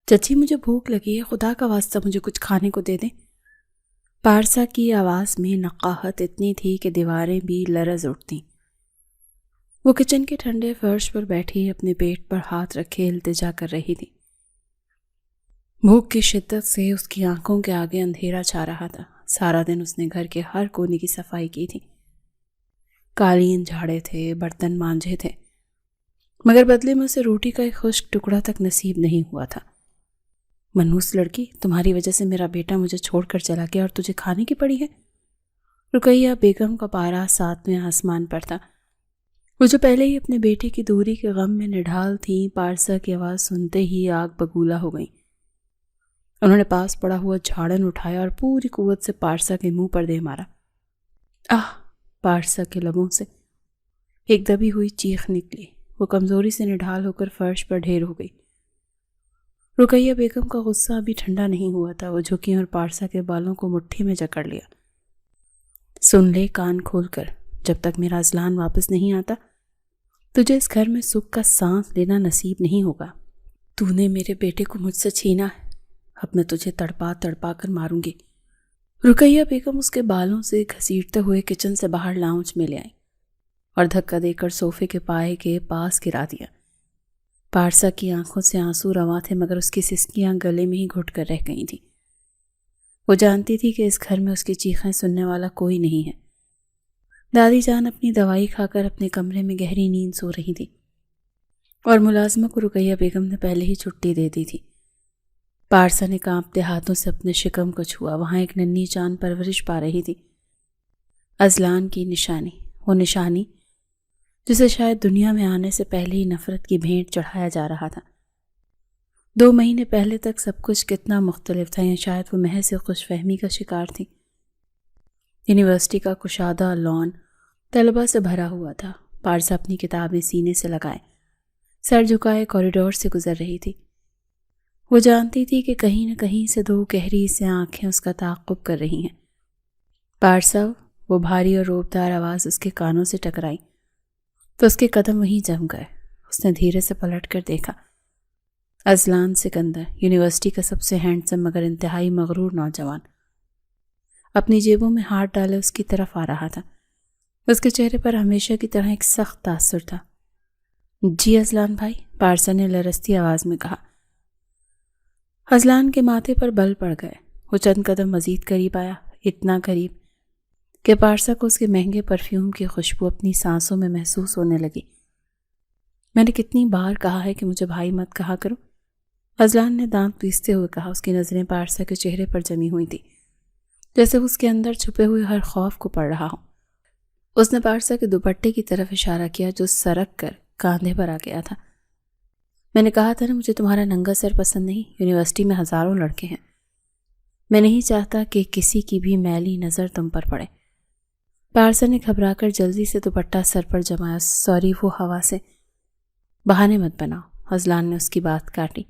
چچی مجھے بھوک لگی ہے، خدا کا واسطہ مجھے کچھ کھانے کو دے دیں۔ پارسا کی آواز میں نقاہت اتنی تھی کہ دیواریں بھی لرز اٹھتیں۔ وہ کچن کے ٹھنڈے فرش پر بیٹھی اپنے پیٹ پر ہاتھ رکھے التجا کر رہی تھی۔ بھوک کی شدت سے اس کی آنکھوں کے آگے اندھیرا چھا رہا تھا۔ سارا دن اس نے گھر کے ہر کونے کی صفائی کی تھی، قالین جھاڑے تھے، برتن مانجے تھے، مگر بدلے میں اسے روٹی کا ایک خشک ٹکڑا تک نصیب نہیں ہوا تھا۔ منحوس لڑکی، تمہاری وجہ سے میرا بیٹا مجھے چھوڑ کر چلا گیا اور تجھے کھانے کی پڑی ہے۔ رقیہ بیگم کا پارا 7ویں آسمان پر تھا۔ وہ جو پہلے ہی اپنے بیٹے کی دوری کے غم میں نڈھال تھیں، پارسا کی آواز سنتے ہی آگ بگولا ہو گئیں۔ انہوں نے پاس پڑا ہوا جھاڑن اٹھایا اور پوری قوت سے پارسا کے منہ پر دے مارا۔ آہ! پارسا کے لبوں سے ایک دبی ہوئی چیخ نکلی۔ وہ کمزوری سے نڈھال ہو کر فرش پر ڈھیر ہو گئی۔ رقیہ بیگم کا غصہ ابھی ٹھنڈا نہیں ہوا تھا۔ وہ جھکی اور پارسا کے بالوں کو مٹھی میں جکڑ لیا۔ سن لے کان کھول کر، جب تک میرا اذلان واپس نہیں آتا تجھے اس گھر میں سکھ کا سانس لینا نصیب نہیں ہوگا۔ تو نے میرے بیٹے کو مجھ سے چھینا ہے، اب میں تجھے تڑپا تڑپا کر ماروں گی۔ رقیہ بیگم اس کے بالوں سے گھسیٹتے ہوئے کچن سے باہر لاؤنج میں لے آئی اور دھکا دے کر صوفے کے پائے کے پاس گرا دیا۔ پارسا کی آنکھوں سے آنسو رواں تھے، مگر اس کی سسکیاں گلے میں ہی گھٹ کر رہ گئی تھیں۔ وہ جانتی تھی کہ اس گھر میں اس کی چیخیں سننے والا کوئی نہیں ہے۔ دادی جان اپنی دوائی کھا کر اپنے کمرے میں گہری نیند سو رہی تھی اور ملازمہ کو رقیہ بیگم نے پہلے ہی چھٹی دے دی تھی۔ پارسا نے کانپتے ہاتھوں سے اپنے شکم کو چھوا۔ وہاں ایک ننھی چاند پرورش پا رہی تھی، اذلان کی نشانی، وہ نشانی جسے شاید دنیا میں آنے سے پہلے ہی نفرت کی بھیٹ چڑھایا جا رہا تھا۔ 2 مہینے پہلے تک سب کچھ کتنا مختلف تھا، یا شاید وہ محض خوش فہمی کا شکار تھی۔ یونیورسٹی کا کشادہ لان طلبہ سے بھرا ہوا تھا۔ پارسا اپنی کتابیں سینے سے لگائے سر جھکائے کوریڈور سے گزر رہی تھی۔ وہ جانتی تھی کہ کہیں نہ کہیں سے 2 گہری سے آنکھیں اس کا تعاقب کر رہی ہیں۔ پارسا، وہ بھاری اور روبدار آواز اس کے کانوں سے ٹکرائی تو اس کے قدم وہیں جم گئے۔ اس نے دھیرے سے پلٹ کر دیکھا۔ اذلان سکندر، یونیورسٹی کا سب سے ہینڈسم مگر انتہائی مغرور نوجوان، اپنی جیبوں میں ہاتھ ڈالے اس کی طرف آ رہا تھا۔ اس کے چہرے پر ہمیشہ کی طرح ایک سخت تاثر تھا۔ جی اذلان بھائی، پارسا نے لرزتی آواز میں کہا۔ اذلان کے ماتھے پر بل پڑ گئے۔ وہ چند قدم مزید قریب آیا، اتنا قریب کہ پارسا کو اس کے مہنگے پرفیوم کی خوشبو اپنی سانسوں میں محسوس ہونے لگی۔ میں نے کتنی بار کہا ہے کہ مجھے بھائی مت کہا کرو، اذلان نے دانت پیستے ہوئے کہا۔ اس کی نظریں پارسا کے چہرے پر جمی ہوئی تھی، جیسے اس کے اندر چھپے ہوئے ہر خوف کو پڑھ رہا ہو۔ اس نے پارسا کے دوپٹے کی طرف اشارہ کیا جو سرک کر کاندھے پر آ گیا تھا۔ میں نے کہا تھا نا مجھے تمہارا ننگا سر پسند نہیں۔ یونیورسٹی میں ہزاروں لڑکے ہیں، میں نہیں چاہتا کہ کسی کی بھی میلی نظر تم پر پڑے۔ پارسا نے گھبرا کر جلدی سے دوپٹہ سر پر جمایا۔ سوری، وہ ہوا سے بہانے مت بناؤ، اذلان نے اس کی بات کاٹی۔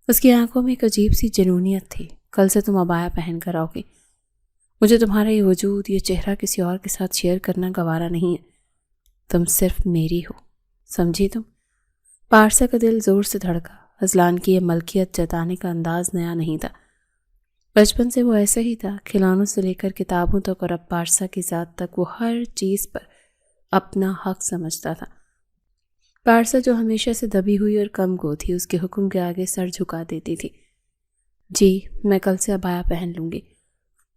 اس کی آنکھوں میں ایک عجیب سی جنونیت تھی۔ کل سے تم عبایا پہن کر آؤ گی، مجھے تمہارا یہ وجود، یہ چہرہ کسی اور کے ساتھ شیئر کرنا گوارا نہیں ہے۔ تم صرف میری ہو، سمجھی تم؟ پارسا کا دل زور سے دھڑکا۔ اذلان کی یہ ملکیت جتانے کا انداز نیا نہیں تھا۔ بچپن سے وہ ایسا ہی تھا، کھلونوں سے لے کر کتابوں تک اور اب پارسا کی ذات تک وہ ہر چیز پر اپنا حق سمجھتا تھا۔ پارسا جو ہمیشہ سے دبی ہوئی اور کم گو تھی، اس کے حکم کے آگے سر جھکا دیتی تھی۔ جی، میں کل سے عبایا پہن لوں گی،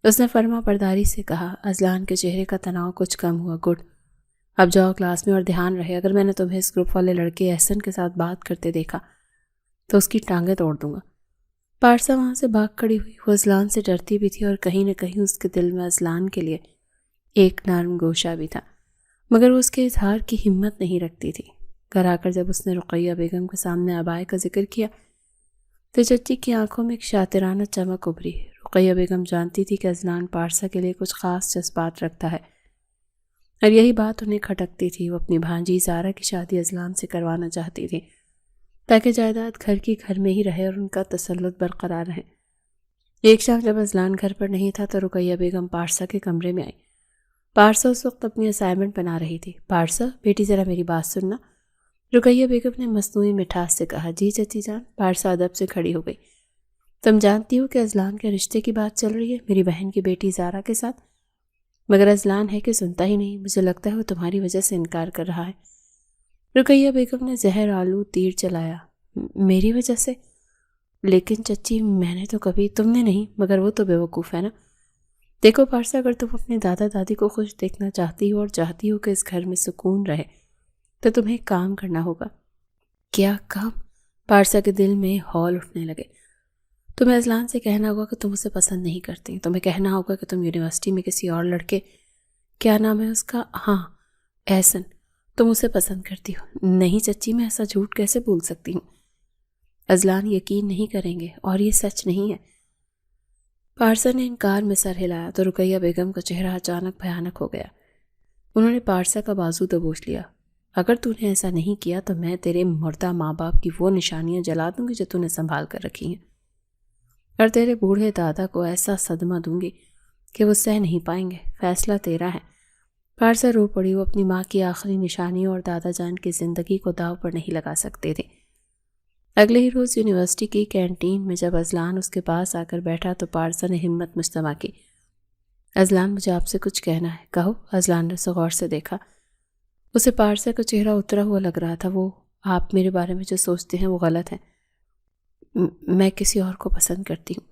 اس نے فرما برداری سے کہا۔ اذلان کے چہرے کا تناؤ کچھ کم ہوا۔ گڈ، اب جاؤ کلاس میں اور دھیان رہے، اگر میں نے تمہیں اس گروپ والے لڑکے احسن کے ساتھ بات کرتے دیکھا تو اس کی ٹانگیں توڑ دوں گا۔ پارسا وہاں سے بھاگ کھڑی ہوئی۔ وہ اذلان سے ڈرتی بھی تھی اور کہیں نہ کہیں اس کے دل میں اذلان کے لیے ایک نرم گوشہ بھی تھا، مگر وہ اس کے اظہار کی ہمت نہیں رکھتی تھی۔ گھر آ کر جب اس نے رقیہ بیگم کے سامنے عبایا کا ذکر کیا تو چچی کی آنکھوں میں ایک شاطرانہ چمک ابھری۔ رقیہ بیگم جانتی تھی کہ اذلان پارسا کے لیے کچھ خاص جذبات رکھتا ہے اور یہی بات انہیں کھٹکتی تھی۔ وہ اپنی بھانجی زارا کی شادی اذلان سے کروانا چاہتی تھی تاکہ جائیداد گھر کی گھر میں ہی رہے اور ان کا تسلط برقرار رہے۔ ایک شام جب اذلان گھر پر نہیں تھا تو رقیہ بیگم پارسا کے کمرے میں آئی۔ پارسا اس وقت اپنی اسائنمنٹ بنا رہی تھی۔ پارسا بیٹی ذرا میری بات سننا، رقیہ بیگم نے مصنوعی مٹھاس سے کہا۔ جی چچی جان۔ پارسا ادب سے کھڑی ہو گئی۔ تم جانتی ہو کہ اذلان کے رشتے کی بات چل رہی ہے میری بہن کی بیٹی زارا کے ساتھ، مگر اذلان ہے کہ سنتا ہی نہیں، مجھے لگتا ہے وہ تمہاری وجہ سے انکار کر رہا ہے۔ رقیہ بیگم نے زہر آلو تیر چلایا۔ میری وجہ سے؟ لیکن چچی میں نے تو کبھی، تم نے نہیں، مگر وہ تو بیوقوف ہے نا۔ دیکھو پارسا، اگر تم اپنے دادا دادی کو خوش دیکھنا چاہتی ہو اور چاہتی ہو کہ اس گھر میں سکون رہے تو تمہیں ایک کام کرنا ہوگا۔ کیا کام؟ پارسا کے دل میں ہول اٹھنے لگے۔ تمہیں اذلان سے کہنا ہوگا کہ تم اسے پسند نہیں کرتی، تمہیں کہنا ہوگا کہ تم یونیورسٹی میں کسی اور لڑکے، کیا نام ہے اس کا، ہاں احسن، تم اسے پسند کرتی ہو۔ نہیں چچی، میں ایسا جھوٹ کیسے بول سکتی ہوں؟ اذلان یقین نہیں کریں گے اور یہ سچ نہیں ہے۔ پارسا نے انکار میں سر ہلایا تو رقیہ بیگم کا چہرہ اچانک بھیانک ہو گیا۔ انہوں نے پارسا کا بازو دبوچ لیا۔ اگر تو نے ایسا نہیں کیا تو میں تیرے مردہ ماں باپ کی وہ نشانیاں جلا دوں گی جو تو نے سنبھال کر رکھی ہیں، اور تیرے بوڑھے دادا کو ایسا صدمہ دوں گی کہ وہ سہ نہیں پائیں گے۔ فیصلہ تیرا ہے۔ پارسا رو پڑی۔ وہ اپنی ماں کی آخری نشانیوں اور دادا جان کی زندگی کو داؤ پر نہیں لگا سکتے تھے۔ اگلے ہی روز یونیورسٹی کی کینٹین میں جب اذلان اس کے پاس آ کر بیٹھا تو پارسا نے ہمت مجتمع کی۔ اذلان، مجھے آپ سے کچھ کہنا ہے۔ کہو۔ اذلان نے اسے غور سے دیکھا۔ اسے پارسا کا چہرہ اترا ہوا لگ رہا تھا۔ وہ آپ میرے بارے میں جو سوچتے ہیں وہ غلط ہے۔ میں کسی اور کو پسند کرتی ہوں۔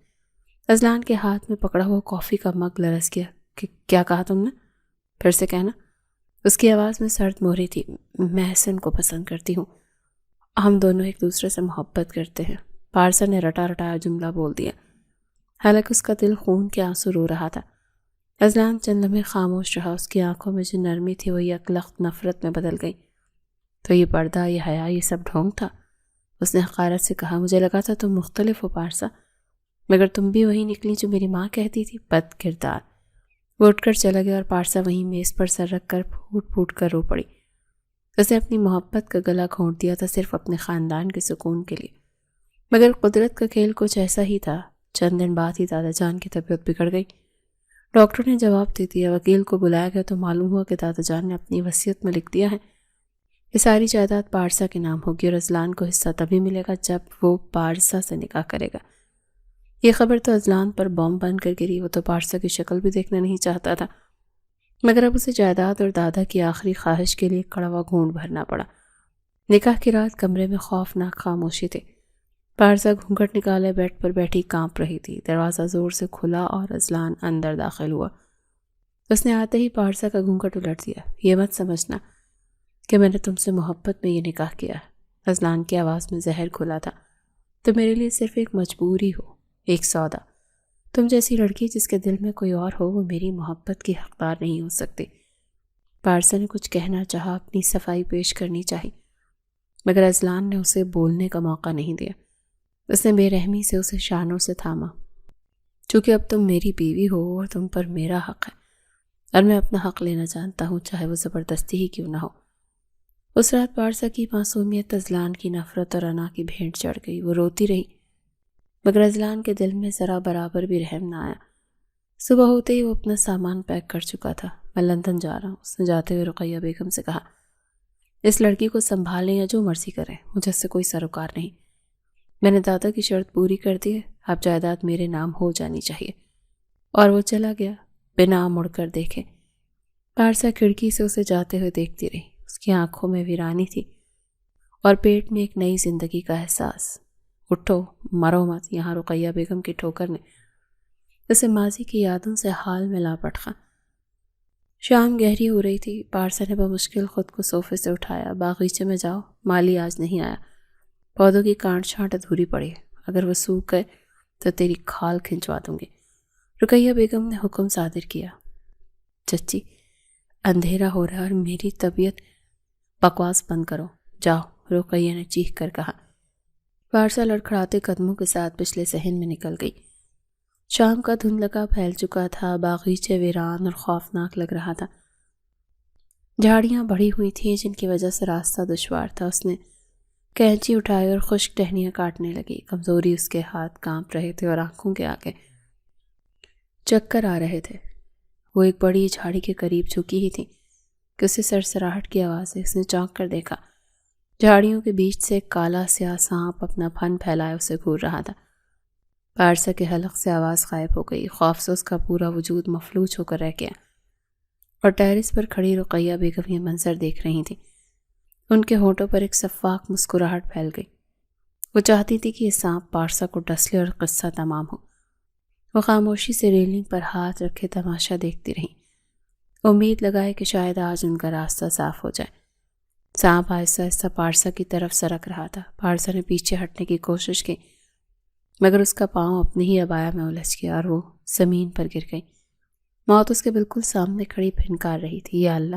اذلان کے ہاتھ میں پکڑا ہوا کافی کا مگ لرز گیا۔ کیا کہا تم نے؟ پھر سے کہنا۔ اس کی آواز میں سرد مہری تھی۔ میں احسن کو پسند کرتی ہوں، ہم دونوں ایک دوسرے سے محبت کرتے ہیں۔ پارسا نے رٹا رٹایا جملہ بول دیا، حالانکہ اس کا دل خون کے آنسو رو رہا تھا۔ اذلان چند لمحے خاموش رہا۔ اس کی آنکھوں میں جو نرمی تھی وہ یک لخت نفرت میں بدل گئی۔ تو یہ پردہ، یہ حیا، یہ سب ڈھونگ تھا؟ اس نے حقارت سے کہا۔ مجھے لگا تھا تم مختلف ہو پارسا، مگر تم بھی وہی نکلی جو میری ماں کہتی تھی، بد کردار۔ وہ اٹھ کر چلا گیا اور پارسا وہیں میز پر سر رکھ کر پھوٹ پھوٹ کر رو پڑی۔ اس نے اپنی محبت کا گلا گھونٹ دیا تھا صرف اپنے خاندان کے سکون کے لیے، مگر قدرت کا کھیل کچھ ایسا ہی تھا۔ چند دن بعد ہی دادا جان کی طبیعت بگڑ گئی۔ ڈاکٹر نے جواب دے دیا۔ وکیل کو بلایا گیا تو معلوم ہوا کہ دادا جان نے اپنی وصیت میں لکھ دیا ہے یہ ساری جائیداد پارسا کے نام ہوگی اور اذلان کو حصہ تبھی ملے گا جب وہ پارسا سے نکاح کرے گا۔ یہ خبر تو اذلان پر بم بن کر گری۔ وہ تو پارسا کی شکل بھی دیکھنا نہیں چاہتا تھا، مگر اب اسے جائیداد اور دادا کی آخری خواہش کے لیے کڑوا گھونٹ بھرنا پڑا۔ نکاح کی رات کمرے میں خوفناک خاموشی تھی۔ پارسا گھونگھٹ نکالے بیڈ پر بیٹھی کانپ رہی تھی۔ دروازہ زور سے کھلا اور اذلان اندر داخل ہوا۔ اس نے آتے ہی پارسا کا گھونگھٹ الٹ دیا۔ یہ مت سمجھنا کہ میں نے تم سے محبت میں یہ نکاح کیا ہے۔ اذلان کی آواز میں زہر کھلا تھا۔ تم میرے لیے صرف ایک مجبوری ہو، ایک سودا۔ تم جیسی لڑکی جس کے دل میں کوئی اور ہو وہ میری محبت کی حقدار نہیں ہو سکتی۔ پارسا نے کچھ کہنا چاہا، اپنی صفائی پیش کرنی چاہی، مگر اذلان نے اسے بولنے کا موقع نہیں دیا۔ اس نے بے رحمی سے اسے شانوں سے تھاما۔ چونکہ اب تم میری بیوی ہو اور تم پر میرا حق ہے، اور میں اپنا حق لینا جانتا ہوں، چاہے وہ زبردستی ہی کیوں نہ ہو۔ اس رات پارسا کی معصومیت اذلان کی نفرت اور انا کی بھینٹ چڑھ گئی۔ وہ روتی رہی، مگر اذلان کے دل میں ذرا برابر بھی رحم نہ آیا۔ صبح ہوتے ہی وہ اپنا سامان پیک کر چکا تھا۔ میں لندن جا رہا ہوں، اس نے جاتے ہوئے رقیہ بیگم سے کہا۔ اس لڑکی کو سنبھالیں یا جو مرضی کریں، مجھے اس سے کوئی سروکار نہیں۔ میں نے دادا کی شرط پوری کر دی ہے، اب جائیداد میرے نام ہو جانی چاہیے۔ اور وہ چلا گیا بنا مڑ کر دیکھے۔ پارسا کھڑکی سے اسے جاتے ہوئے دیکھتی رہی۔ اس کی آنکھوں میں ویرانی تھی اور پیٹ میں ایک نئی زندگی کا احساس۔ اٹھو، مرو مت، یہاں رقیہ بیگم کی ٹھوکر نے اسے ماضی کی یادوں سے حال میں لا پٹخا۔ شام گہری ہو رہی تھی۔ پارسا نے بمشکل خود کو صوفے سے اٹھایا۔ باغیچے میں جاؤ، مالی آج نہیں آیا، پودوں کی کانٹ چھانٹ ادھوری پڑی، اگر وہ سوکھ گئے تو تیری کھال کھنچوا دوں گی۔ رقیہ بیگم نے حکم صادر کیا۔ چچی، اندھیرا ہو رہا اور میری طبیعت، بکواس بند کرو، جاؤ، رقیہ نے چیخ کر کہا۔ پارسا لڑکھڑاتے قدموں کے ساتھ پچھلے صحن میں نکل گئی۔ شام کا دھندلکا پھیل چکا تھا۔ باغیچے ویران اور خوفناک لگ رہا تھا۔ جھاڑیاں بڑھی ہوئی تھیں جن کی وجہ سے راستہ دشوار تھا۔ اس نے کینچی اٹھائی اور خشک ٹہنیاں کاٹنے لگی۔ کمزوری اس کے ہاتھ کانپ رہے تھے اور آنکھوں کے آگے چکر آ رہے تھے۔ وہ ایک بڑی جھاڑی کے قریب جھکی ہی تھی کہ اسے سرسراہٹ کی آواز ہے۔ اس نے چونک کر دیکھا۔ جھاڑیوں کے بیچ سے ایک کالا سیاہ سانپ اپنا پھن پھیلائے اسے گھور رہا تھا۔ پارسا کے حلق سے آواز غائب ہو گئی۔ خوف سے اس کا پورا وجود مفلوج ہو کر رہ گیا، اور ٹیرس پر کھڑی رقیہ بیگم یہ منظر دیکھ رہی تھی۔ ان کے ہونٹوں پر ایک شفاف مسکراہٹ پھیل گئی۔ وہ چاہتی تھی کہ یہ سانپ پارسا کو ڈس لے اور قصہ تمام ہو۔ وہ خاموشی سے ریلنگ پر ہاتھ رکھے تماشا دیکھتی رہی، امید لگائے کہ شاید آج ان کا راستہ صاف ہو جائے۔ سانپ آہستہ آہستہ پارسا کی طرف سرک رہا تھا۔ پارسا نے پیچھے ہٹنے کی کوشش کی، مگر اس کا پاؤں اپنے ہی عبایا میں الجھ گیا اور وہ زمین پر گر گئی۔ موت اس کے بالکل سامنے کھڑی پھنکار رہی تھی۔ یا اللہ!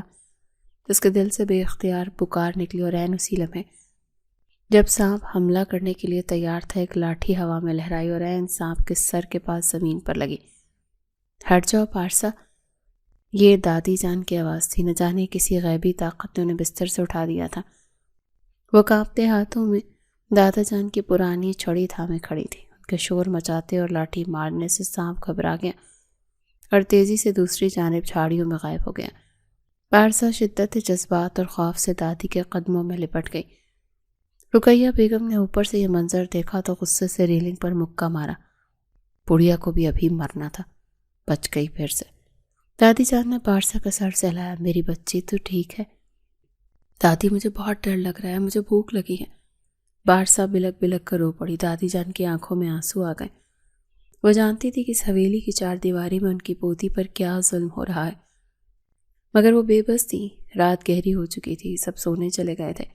اس کے دل سے بے اختیار پکار نکلی، اور عین اسی لمحے جب سانپ حملہ کرنے کے لیے تیار تھا، ایک لاٹھی ہوا میں لہرائی اور عین سانپ کے سر کے پاس زمین پر لگی۔ ہٹ جاؤ پارسا! یہ دادی جان کی آواز تھی۔ نہ جانے کسی غیبی طاقت نے انہیں بستر سے اٹھا دیا تھا۔ وہ کانپتے ہاتھوں میں دادا جان کی پرانی چھڑی تھامے کھڑی تھی۔ ان کے شور مچاتے اور لاٹھی مارنے سے سانپ گھبرا گیا اور تیزی سے دوسری جانب جھاڑیوں میں غائب ہو گیا۔ پارسا شدت جذبات اور خوف سے دادی کے قدموں میں لپٹ گئی۔ رقیہ بیگم نے اوپر سے یہ منظر دیکھا تو غصے سے ریلنگ پر مکہ مارا۔ بڑھیا کو بھی ابھی مرنا تھا، بچ گئی پھر سے۔ دادی جان نے پارسا کا سر سہلایا۔ میری بچی تو ٹھیک ہے؟ دادی مجھے بہت ڈر لگ رہا ہے، مجھے بھوک لگی ہے۔ پارسا بلک بلک کر رو پڑی۔ دادی جان کی آنکھوں میں آنسو آ گئے۔ وہ جانتی تھی کہ اس حویلی کی چار دیواری میں ان کی پوتی پر کیا ظلم ہو رہا ہے، مگر وہ بے بس تھی۔ رات گہری ہو چکی تھی، سب سونے چلے گئے تھے۔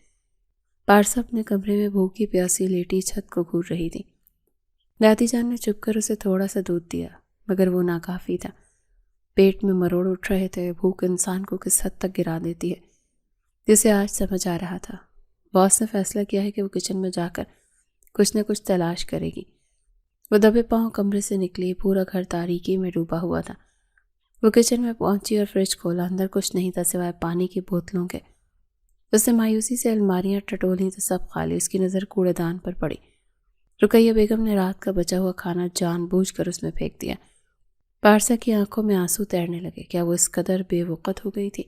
پارسا اپنے کمرے میں بھوکی پیاسی لیٹی چھت کو گھور رہی تھی۔ دادی جان نے چپ کر اسے تھوڑا سا دودھ دیا، مگر وہ ناکافی تھا۔ پیٹ میں مروڑ اٹھ رہے تھے۔ بھوک انسان کو کس حد تک گرا دیتی ہے، جسے آج سمجھ آ رہا تھا۔ باس نے فیصلہ کیا ہے کہ وہ کچن میں جا کر کچھ نہ کچھ تلاش کرے گی۔ وہ دبے پاؤں کمرے سے نکلی۔ پورا گھر تاریکی میں ڈوبا ہوا تھا۔ وہ کچن میں پہنچی اور فریج کھولا۔ اندر کچھ نہیں تھا سوائے پانی کی بوتلوں کے۔ اس نے مایوسی سے الماریاں ٹٹولیں تو سب خالی۔ اس کی نظر کوڑے دان پر پڑی۔ رقیہ بیگم نے رات کا بچا ہوا کھانا جان بوجھ کر اس میں پھینک دیا۔ پارسا کی آنکھوں میں آنسو تیرنے لگے۔ کیا وہ اس قدر بے وقت ہو گئی تھی؟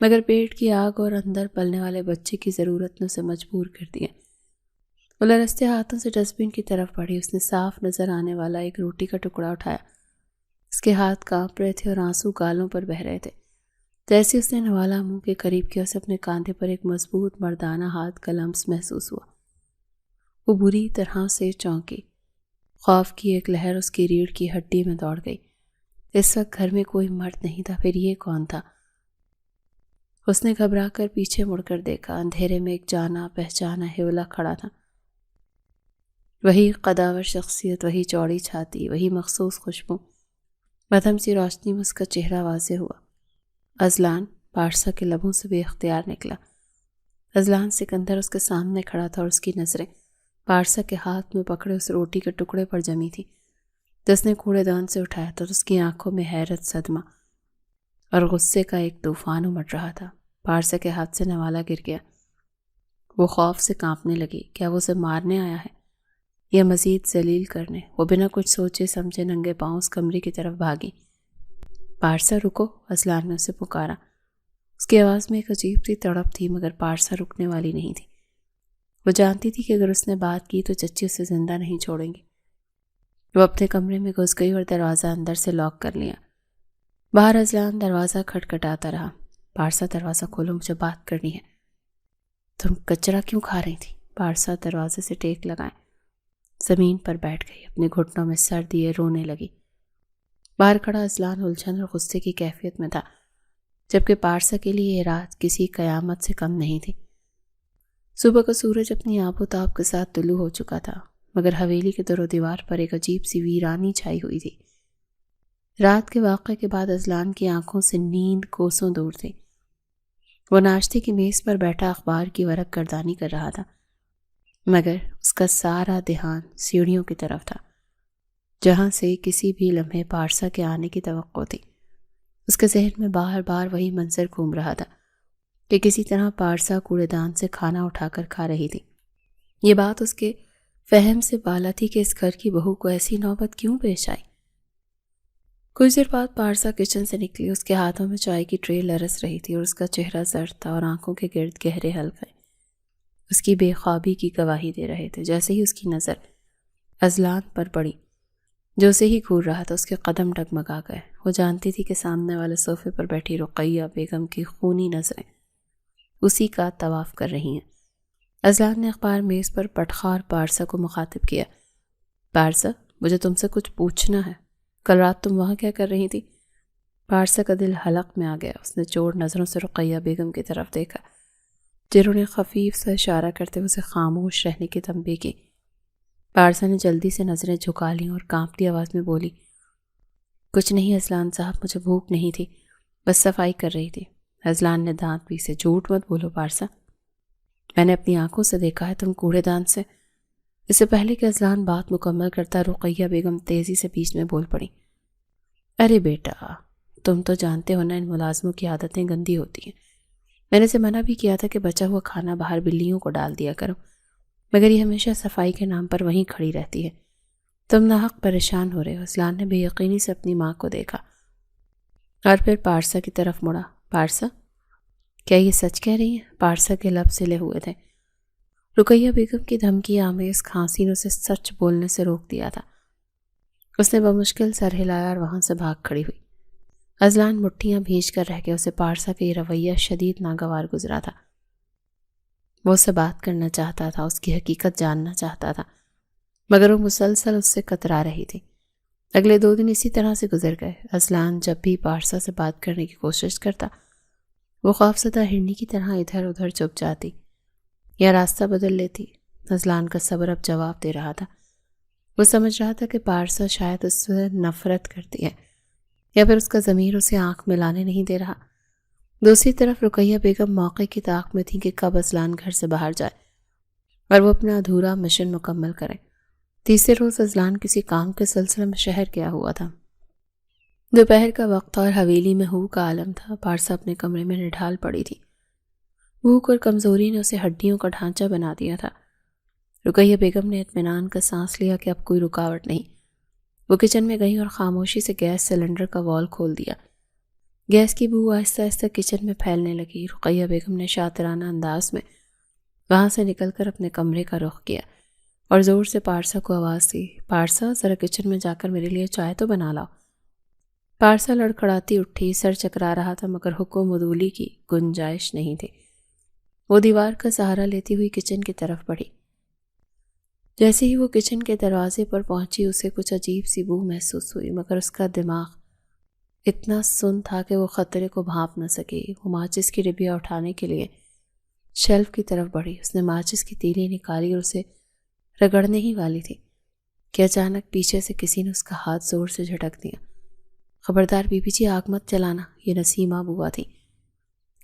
مگر پیٹ کی آگ اور اندر پلنے والے بچے کی ضرورت نے اسے مجبور کر دیا۔ وہ لرزتے ہاتھوں سے ڈسٹ بن کی طرف بڑھی۔ اس نے صاف نظر آنے والا ایک روٹی کا ٹکڑا اٹھایا۔ اس کے ہاتھ کانپ رہے تھے اور آنسو گالوں پر بہہ رہے تھے۔ جیسے اس نے نوالا منہ کے قریب کیا، اسے اپنے کاندھے پر ایک مضبوط مردانہ ہاتھ کا لمس محسوس ہوا۔ وہ بری طرح سے چونکی۔ خوف کی ایک لہر اس کی ریڑھ کی ہڈی میں دوڑ گئی۔ اس وقت گھر میں کوئی مرد نہیں تھا، پھر یہ کون تھا؟ اس نے گھبرا کر پیچھے مڑ کر دیکھا۔ اندھیرے میں ایک جانا پہچانا ہیولا کھڑا تھا۔ وہی قداور شخصیت، وہی چوڑی چھاتی، وہی مخصوص خوشبو۔ مدھم سی روشنی میں اس کا چہرہ واضح ہوا۔ اذلان! پارسا کے لبوں سے بے اختیار نکلا۔ اذلان سکندر اس کے سامنے کھڑا تھا اور اس کی نظریں پارسا کے ہاتھ میں پکڑے اس روٹی کے ٹکڑے پر جمی تھی جس نے کوڑے دان سے اٹھایا تھا۔ اس کی آنکھوں میں حیرت، صدمہ اور غصے کا ایک طوفان امڑ رہا تھا۔ پارسا کے ہاتھ سے نوالا گر گیا۔ وہ خوف سے کانپنے لگی۔ کیا وہ اسے مارنے آیا ہے یا مزید ذلیل کرنے؟ وہ بنا کچھ سوچے سمجھے ننگے پاؤں اس کمرے کی طرف بھاگی۔ پارسا رکو! اذلان نے اسے پکارا۔ اس کی آواز میں ایک عجیب سی تڑپ تھی، مگر پارسا رکنے والی نہیں تھی۔ وہ جانتی تھی کہ اگر اس نے بات کی تو چچی اسے زندہ نہیں چھوڑیں گی۔ وہ اپنے کمرے میں گھس گئی اور دروازہ اندر سے لاک کر لیا۔ باہر اذلان دروازہ کھٹکھٹاتا رہا۔ پارسا دروازہ کھولو، مجھے بات کرنی ہے۔ تم کچرا کیوں کھا رہی تھی؟ پارسا دروازے سے ٹیک لگائے زمین پر بیٹھ گئی، اپنے گھٹنوں میں سر دیے رونے لگی۔ باہر کھڑا اذلان الجھن اور غصے کی کیفیت میں تھا، جبکہ پارسا کے لیے یہ رات کسی قیامت سے کم نہیں تھی۔ صبح کا سورج اپنی آب و تاب کے ساتھ طلوع ہو چکا تھا، مگر حویلی کے در و دیوار پر ایک عجیب سی ویرانی چھائی ہوئی تھی۔ رات کے واقعے کے بعد اذلان کی آنکھوں سے نیند کوسوں دور تھی۔ وہ ناشتے کی میز پر بیٹھا اخبار کی ورق گردانی کر رہا تھا، مگر اس کا سارا دھیان سیڑھیوں کی طرف تھا، جہاں سے کسی بھی لمحے پارسا کے آنے کی توقع تھی۔ اس کے ذہن میں بار بار وہی منظر گھوم رہا تھا کہ کسی طرح پارسا کوڑے دان سے کھانا اٹھا کر کھا رہی تھی۔ یہ بات اس کے فہم سے بالا تھی کہ اس گھر کی بہو کو ایسی نوبت کیوں پیش آئی۔ کچھ دیر بعد پارسا کچن سے نکلی۔ اس کے ہاتھوں میں چائے کی ٹرے لرز رہی تھی اور اس کا چہرہ زرد تھا اور آنکھوں کے گرد گہرے حلقے۔ اس کی بے خوابی کی گواہی دے رہے تھے۔ جیسے ہی اس کی نظر اذلان پر پڑی جو اسے ہی گھور رہا تھا، اس کے قدم ڈگمگا گئے۔ وہ جانتی تھی کہ سامنے والے صوفے پر بیٹھی رقیہ بیگم کی خونی نظریں اسی کا طواف کر رہی ہیں۔ اذلان نے اخبار میز پر پٹخا اور پارسا کو مخاطب کیا۔ پارسا، مجھے تم سے کچھ پوچھنا ہے۔ کل رات تم وہاں کیا کر رہی تھی؟ پارسا کا دل حلق میں آ گیا۔ اس نے چور نظروں سے رقیہ بیگم کی طرف دیکھا، جنہوں نے خفیف سا اشارہ کرتے ہوئے اسے خاموش رہنے کی تنبیہ کی۔ پارسا نے جلدی سے نظریں جھکا لیں اور کانپتی آواز میں بولی، کچھ نہیں اذلان صاحب، مجھے بھوک نہیں تھی، بس صفائی کر رہی تھی۔ اذلان نے دانت پیسے، جھوٹ مت بولو پارسا، میں نے اپنی آنکھوں سے دیکھا ہے تم کوڑے دان سے۔ اس سے پہلے کہ اذلان بات مکمل کرتا، رقیہ بیگم تیزی سے بیچ میں بول پڑی، ارے بیٹا، تم تو جانتے ہو نا ان ملازموں کی عادتیں گندی ہوتی ہیں۔ میں نے اسے منع بھی کیا تھا کہ بچا ہوا کھانا باہر بلیوں کو ڈال دیا کرو، مگر یہ ہمیشہ صفائی کے نام پر وہیں کھڑی رہتی ہے۔ تم ناحق پریشان ہو رہے ہو۔ اذلان نے بے یقینی سے اپنی ماں کو دیکھا اور پھر پارسا کی طرف مڑا۔ پارسا، کیا یہ سچ کہہ رہی ہیں؟ پارسا کے لب سلے ہوئے تھے۔ رقیہ بیگم کی دھمکی آمیز کھانسی نے اسے سچ بولنے سے روک دیا تھا۔ اس نے بمشکل سر ہلایا اور وہاں سے بھاگ کھڑی ہوئی۔ اذلان مٹھیاں بھیج کر رہ گیا۔ اسے پارسا کا یہ رویہ شدید ناگوار گزرا تھا۔ وہ اس سے بات کرنا چاہتا تھا، اس کی حقیقت جاننا چاہتا تھا، مگر وہ مسلسل اس سے کترا رہی تھی۔ اگلے 2 دن اسی طرح سے گزر گئے۔ اذلان جب بھی پارسا سے بات کرنے کی کوشش کرتا، وہ خوفزدہ ہرنی کی طرح ادھر ادھر چپ جاتی یا راستہ بدل لیتی۔ اذلان کا صبر اب جواب دے رہا تھا۔ وہ سمجھ رہا تھا کہ پارسا شاید اس سے نفرت کرتی ہے یا پھر اس کا ضمیر اسے آنکھ ملانے نہیں دے رہا۔ دوسری طرف رقیہ بیگم موقع کی طاق میں تھی کہ کب اذلان گھر سے باہر جائے اور وہ اپنا ادھورا مشن مکمل کرے۔ تیسرے روز اذلان کسی کام کے سلسلے میں شہر گیا ہوا تھا۔ دوپہر کا وقت اور حویلی میں ہو کا عالم تھا۔ پارسا اپنے کمرے میں نڈھال پڑی تھی۔ بھوک اور کمزوری نے اسے ہڈیوں کا ڈھانچہ بنا دیا تھا۔ رقیہ بیگم نے اطمینان کا سانس لیا کہ اب کوئی رکاوٹ نہیں۔ وہ کچن میں گئی اور خاموشی سے گیس سلنڈر کا وال کھول دیا۔ گیس کی بو آہستہ آہستہ کچن میں پھیلنے لگی۔ رقیہ بیگم نے شاطرانہ انداز میں وہاں سے نکل کر اپنے کمرے کا رخ کیا اور زور سے پارسا کو آواز دی، پارسا، ذرا کچن میں جا کر میرے لیے چائے تو بنا لاؤ۔ پارسا لڑکھڑاتی اٹھی، سر چکرا رہا تھا مگر حکم عدولی کی گنجائش نہیں تھی۔ وہ دیوار کا سہارا لیتی ہوئی کچن کی طرف بڑھی۔ جیسے ہی وہ کچن کے دروازے پر پہنچی، اسے کچھ عجیب سی بو محسوس ہوئی، مگر اس کا دماغ اتنا سن تھا کہ وہ خطرے کو بھانپ نہ سکی۔ وہ ماچس کی ڈبیا اٹھانے کے لیے شیلف کی طرف بڑھی۔ اس نے ماچس کی تیلی نکالی اور اسے رگڑنے ہی والی تھی کہ اچانک پیچھے سے کسی نے اس کا ہاتھ زور سے جھٹک دیا۔ خبردار بی بی جی، آگ مت چلانا۔ یہ نسیمہ بوا تھی،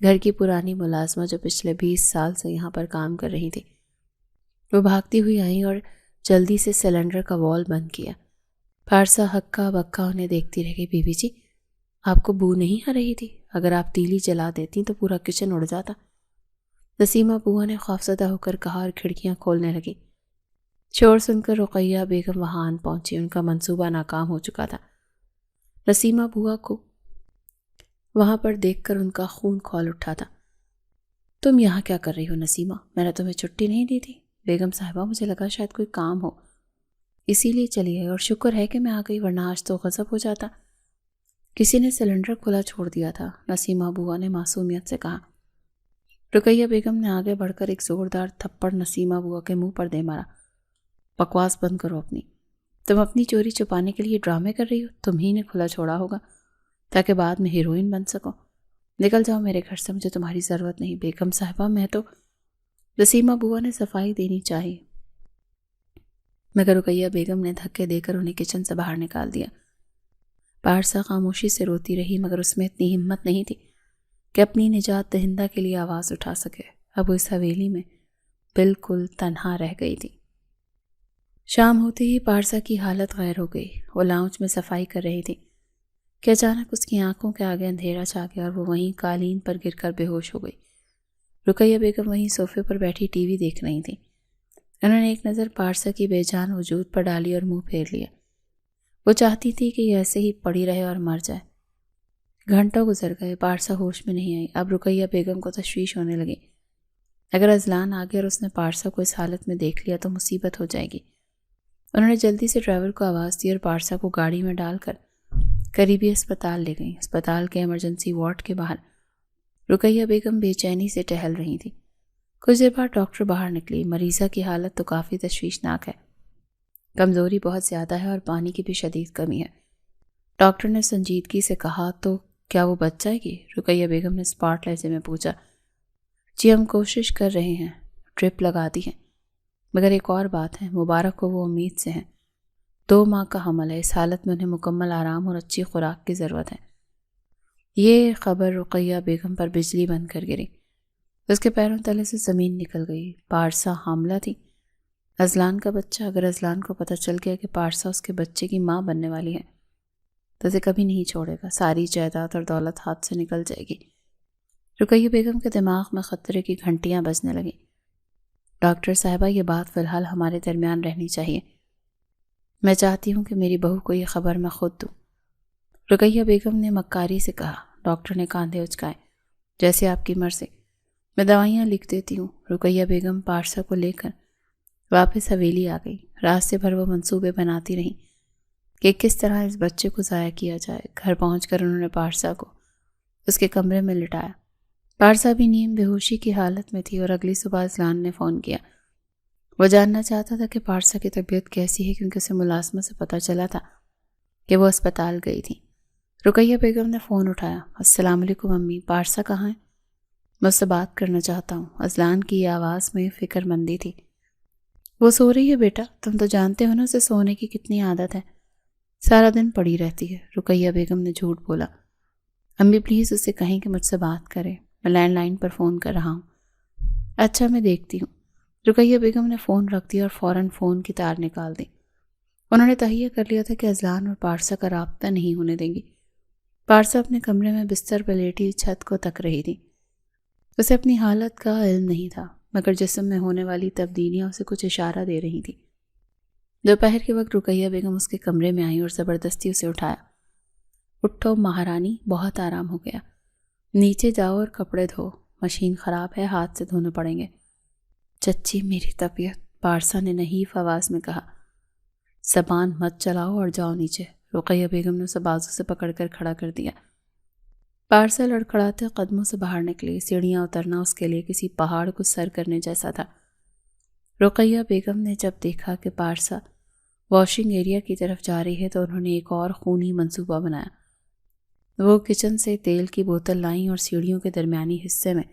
گھر کی پرانی ملازمہ جو پچھلے 20 سال سے یہاں پر کام کر رہی تھی۔ وہ بھاگتی ہوئی آئیں اور جلدی سے سلنڈر کا وال بند کیا۔ پارسا ہکا بکا انہیں دیکھتی رہ گئی۔ بی بی جی، آپ کو بو نہیں آ رہی تھی؟ اگر آپ تیلی جلا دیتی تو پورا کچن اڑ جاتا، نسیمہ بوا نے خوفزدہ ہو کر کہا اور کھڑکیاں کھولنے لگی۔ شور سن کر رقیہ بیگم وہاں آن پہنچی۔ ان کا منصوبہ ناکام ہو چکا تھا۔ نسیمہ بوا کو وہاں پر دیکھ کر ان کا خون کھول اٹھا تھا۔ تم یہاں کیا کر رہی ہو نسیمہ؟ میں نے تمہیں چھٹی نہیں دی تھی؟ بیگم صاحبہ، مجھے لگا شاید کوئی کام ہو، اسی لیے چلی ہے، اور شکر ہے کہ میں آ گئی، ورنہ آج تو غضب ہو جاتا۔ کسی نے سلنڈر کھلا چھوڑ دیا تھا، نسیمہ بوا نے معصومیت سے کہا۔ رقیہ بیگم نے آگے بڑھ کر ایک زوردار تھپڑ نسیمہ بوا کے منہ پر دے مارا۔ بکواس بند کرو اپنی۔ تم اپنی چوری چھپانے کے لیے ڈرامے کر رہی ہو؟ تم ہی نے کھلا چھوڑا ہوگا تاکہ بعد میں ہیروئن بن سکو۔ نکل جاؤ میرے گھر سے، مجھے تمہاری ضرورت نہیں۔ بیگم صاحبہ، میں تو… نسیمہ بوا نے صفائی دینی چاہی مگر رقیہ بیگم نے دھکے دے کر انہیں کچن سے باہر نکال دیا۔ پارسا خاموشی سے روتی رہی مگر اس میں اتنی ہمت نہیں تھی کہ اپنی نجات دہندہ کے لیے آواز اٹھا سکے۔ اب وہ اس حویلی میں بالکل تنہا رہ گئی تھی۔ شام ہوتے ہی پارسا کی حالت غیر ہو گئی۔ وہ لاؤنج میں صفائی کر رہی تھی کہ اچانک اس کی آنکھوں کے آگے اندھیرا چھا گیا اور وہ وہیں قالین پر گر کر بے ہوش ہو گئی۔ رقیہ بیگم وہیں صوفے پر بیٹھی ٹی وی دیکھ رہی تھی۔ انہوں نے ایک نظر پارسا کی بے جان وجود پر ڈالی اور منہ پھیر لیا۔ وہ چاہتی تھی کہ یہ ایسے ہی پڑی رہے اور مر جائے۔ گھنٹوں گزر گئے، پارسا ہوش میں نہیں آئی۔ اب رقیہ بیگم کو تشویش ہونے لگی۔ اگر ازلان آ گیا اور اس نے پارسا کو اس حالت میں دیکھ لیا تو مصیبت ہو جائے گی۔ انہوں نے جلدی سے ڈرائیور کو آواز دی اور پارسا کو گاڑی میں ڈال کر قریبی اسپتال لے گئیں۔ اسپتال کے ایمرجنسی وارڈ کے باہر رقیہ بیگم بے چینی سے ٹہل رہی تھی۔ کچھ دیر بعد ڈاکٹر باہر نکلی۔ مریضہ کی حالت تو کافی تشویشناک ہے، کمزوری بہت زیادہ ہے اور پانی کی بھی شدید کمی ہے۔ ڈاکٹر نے سنجیدگی سے کہا، تو کیا وہ بچ جائے گی؟ رقیہ بیگم نے اسپاٹ لہجے میں پوچھا۔ جی ہم کوشش کر رہے ہیں، ڈرپ لگا دی ہے، مگر ایک اور بات ہے، مبارک ہو وہ امید سے ہیں۔ 2 ماہ کا حمل ہے، اس حالت میں انہیں مکمل آرام اور اچھی خوراک کی ضرورت ہے۔ یہ خبر رقیہ بیگم پر بجلی بن کر گری۔ اس کے پیروں تلے سے زمین نکل گئی۔ پارسا حاملہ تھی، ازلان کا بچہ۔ اگر ازلان کو پتہ چل گیا کہ پارسا اس کے بچے کی ماں بننے والی ہے تو اسے کبھی نہیں چھوڑے گا، ساری جائیداد اور دولت ہاتھ سے نکل جائے گی۔ رقیہ بیگم کے دماغ میں خطرے کی گھنٹیاں بجنے لگیں۔ ڈاکٹر صاحبہ، یہ بات فی الحال ہمارے درمیان رہنی چاہیے، میں چاہتی ہوں کہ میری بہو کو یہ خبر میں خود دوں، رقیہ بیگم نے مکاری سے کہا۔ ڈاکٹر نے کاندھے اچکائے۔ جیسے آپ کی مرضی، میں دوائیاں لکھ دیتی ہوں۔ رقیہ بیگم پارسا کو لے کر واپس حویلی آ گئی۔ راستے بھر وہ منصوبے بناتی رہیں کہ کس طرح اس بچے کو ضائع کیا جائے۔ گھر پہنچ کر انہوں نے پارسا کو اس کے کمرے میں لٹایا۔ پارسا بھی نیم بے ہوشی کی حالت میں تھی اور اگلی صبح ازلان نے فون کیا۔ وہ جاننا چاہتا تھا کہ پارسا کی طبیعت کیسی ہے، کیونکہ اسے ملازمت سے پتہ چلا تھا کہ وہ اسپتال گئی تھی۔ رقیہ بیگم نے فون اٹھایا۔ السلام علیکم امی، پارسا کہاں ہے؟ میں اس سے بات کرنا چاہتا ہوں۔ ازلان کی آواز میں فکر مندی تھی۔ وہ سو رہی ہے بیٹا، تم تو جانتے ہو نا اسے سونے کی کتنی عادت ہے، سارا دن پڑی رہتی ہے۔ رقیہ بیگم نے جھوٹ بولا۔ امی پلیز اسے کہیں کہ مجھ سے بات کرے، میں لینڈ لائن پر فون کر رہا ہوں۔ اچھا میں دیکھتی ہوں۔ رقیہ بیگم نے فون رکھ دیا اور فوراً فون کی تار نکال دی۔ انہوں نے تہیہ کر لیا تھا کہ ازلان اور پارسا کا رابطہ نہیں ہونے دیں گی۔ پارسا اپنے کمرے میں بستر پر لیٹی چھت کو تک رہی تھی۔ اسے اپنی حالت کا علم نہیں تھا، مگر جسم میں ہونے والی تبدیلیاں اسے کچھ اشارہ دے رہی تھیں۔ دوپہر کے وقت رقیہ بیگم اس کے کمرے میں آئی اور زبردستی اسے اٹھایا۔ اٹھو مہارانی، بہت آرام ہو گیا، نیچے جاؤ اور کپڑے دھو، مشین خراب ہے، ہاتھ سے دھونے پڑیں گے۔ چچی میری طبیعت، پارسا نے نحیف آواز میں کہا۔ زبان مت چلاؤ اور جاؤ نیچے۔ رقیہ بیگم نے اسے بازو سے پکڑ کر کھڑا کر دیا۔ پارسا لڑکھڑاتے قدموں سے باہر نکلی۔ سیڑھیاں اترنا اس کے لیے کسی پہاڑ کو سر کرنے جیسا تھا۔ رقیہ بیگم نے جب دیکھا کہ پارسا واشنگ ایریا کی طرف جا رہی ہے تو انہوں نے ایک اور خونی منصوبہ بنایا۔ وہ کچن سے تیل کی بوتل لائیں اور سیڑھیوں کے درمیانی حصے میں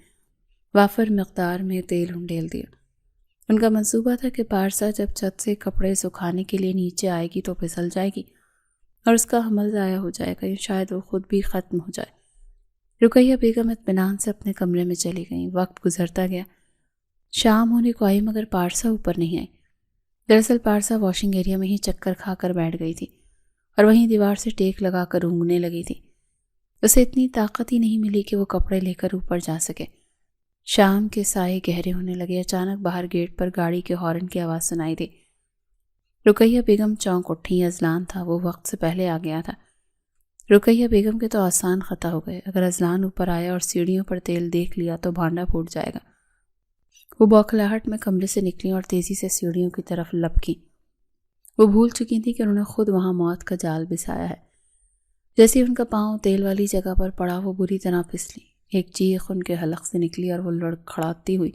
وافر مقدار میں تیل ہنڈیل دیا۔ ان کا منصوبہ تھا کہ پارسا جب چھت سے کپڑے سکھانے کے لیے نیچے آئے گی تو پھسل جائے گی اور اس کا حمل ضائع ہو جائے گا، یا شاید وہ خود بھی ختم ہو جائے۔ رقیہ بیگم اطمینان سے اپنے کمرے میں چلی گئیں۔ وقت گزرتا گیا، شام ہونے کو آئی مگر پارسا اوپر نہیں آئی۔ دراصل پارسا واشنگ ایریا میں ہی چکر کھا کر بیٹھ گئی تھی اور وہیں دیوار سے ٹیک لگا کر اونگنے لگی تھی۔ اسے اتنی طاقت ہی نہیں ملی کہ وہ کپڑے لے کر اوپر جا سکے۔ شام کے سائے گہرے ہونے لگے۔ اچانک باہر گیٹ پر گاڑی کے ہارن کی آواز سنائی دی۔ رقیہ بیگم چونک اٹھی۔ ازلان تھا، وہ وقت سے پہلے آ گیا تھا۔ رقیہ بیگم کے تو آسان خطا ہو گئے۔ اگر ازلان اوپر آیا اور سیڑھیوں پر تیل دیکھ لیا تو بھانڈا پھوٹ جائے گا۔ وہ بوکھلاہٹ میں کمرے سے نکلیں اور تیزی سے سیڑھیوں کی طرف لپکیں۔ وہ بھول چکی تھی کہ انہوں نے خود وہاں موت کا جال بچھایا ہے۔ جیسے ان کا پاؤں تیل والی جگہ پر پڑا وہ بری طرح پھسلی۔ ایک چیخ ان کے حلق سے نکلی اور وہ لڑکھڑاتی ہوئی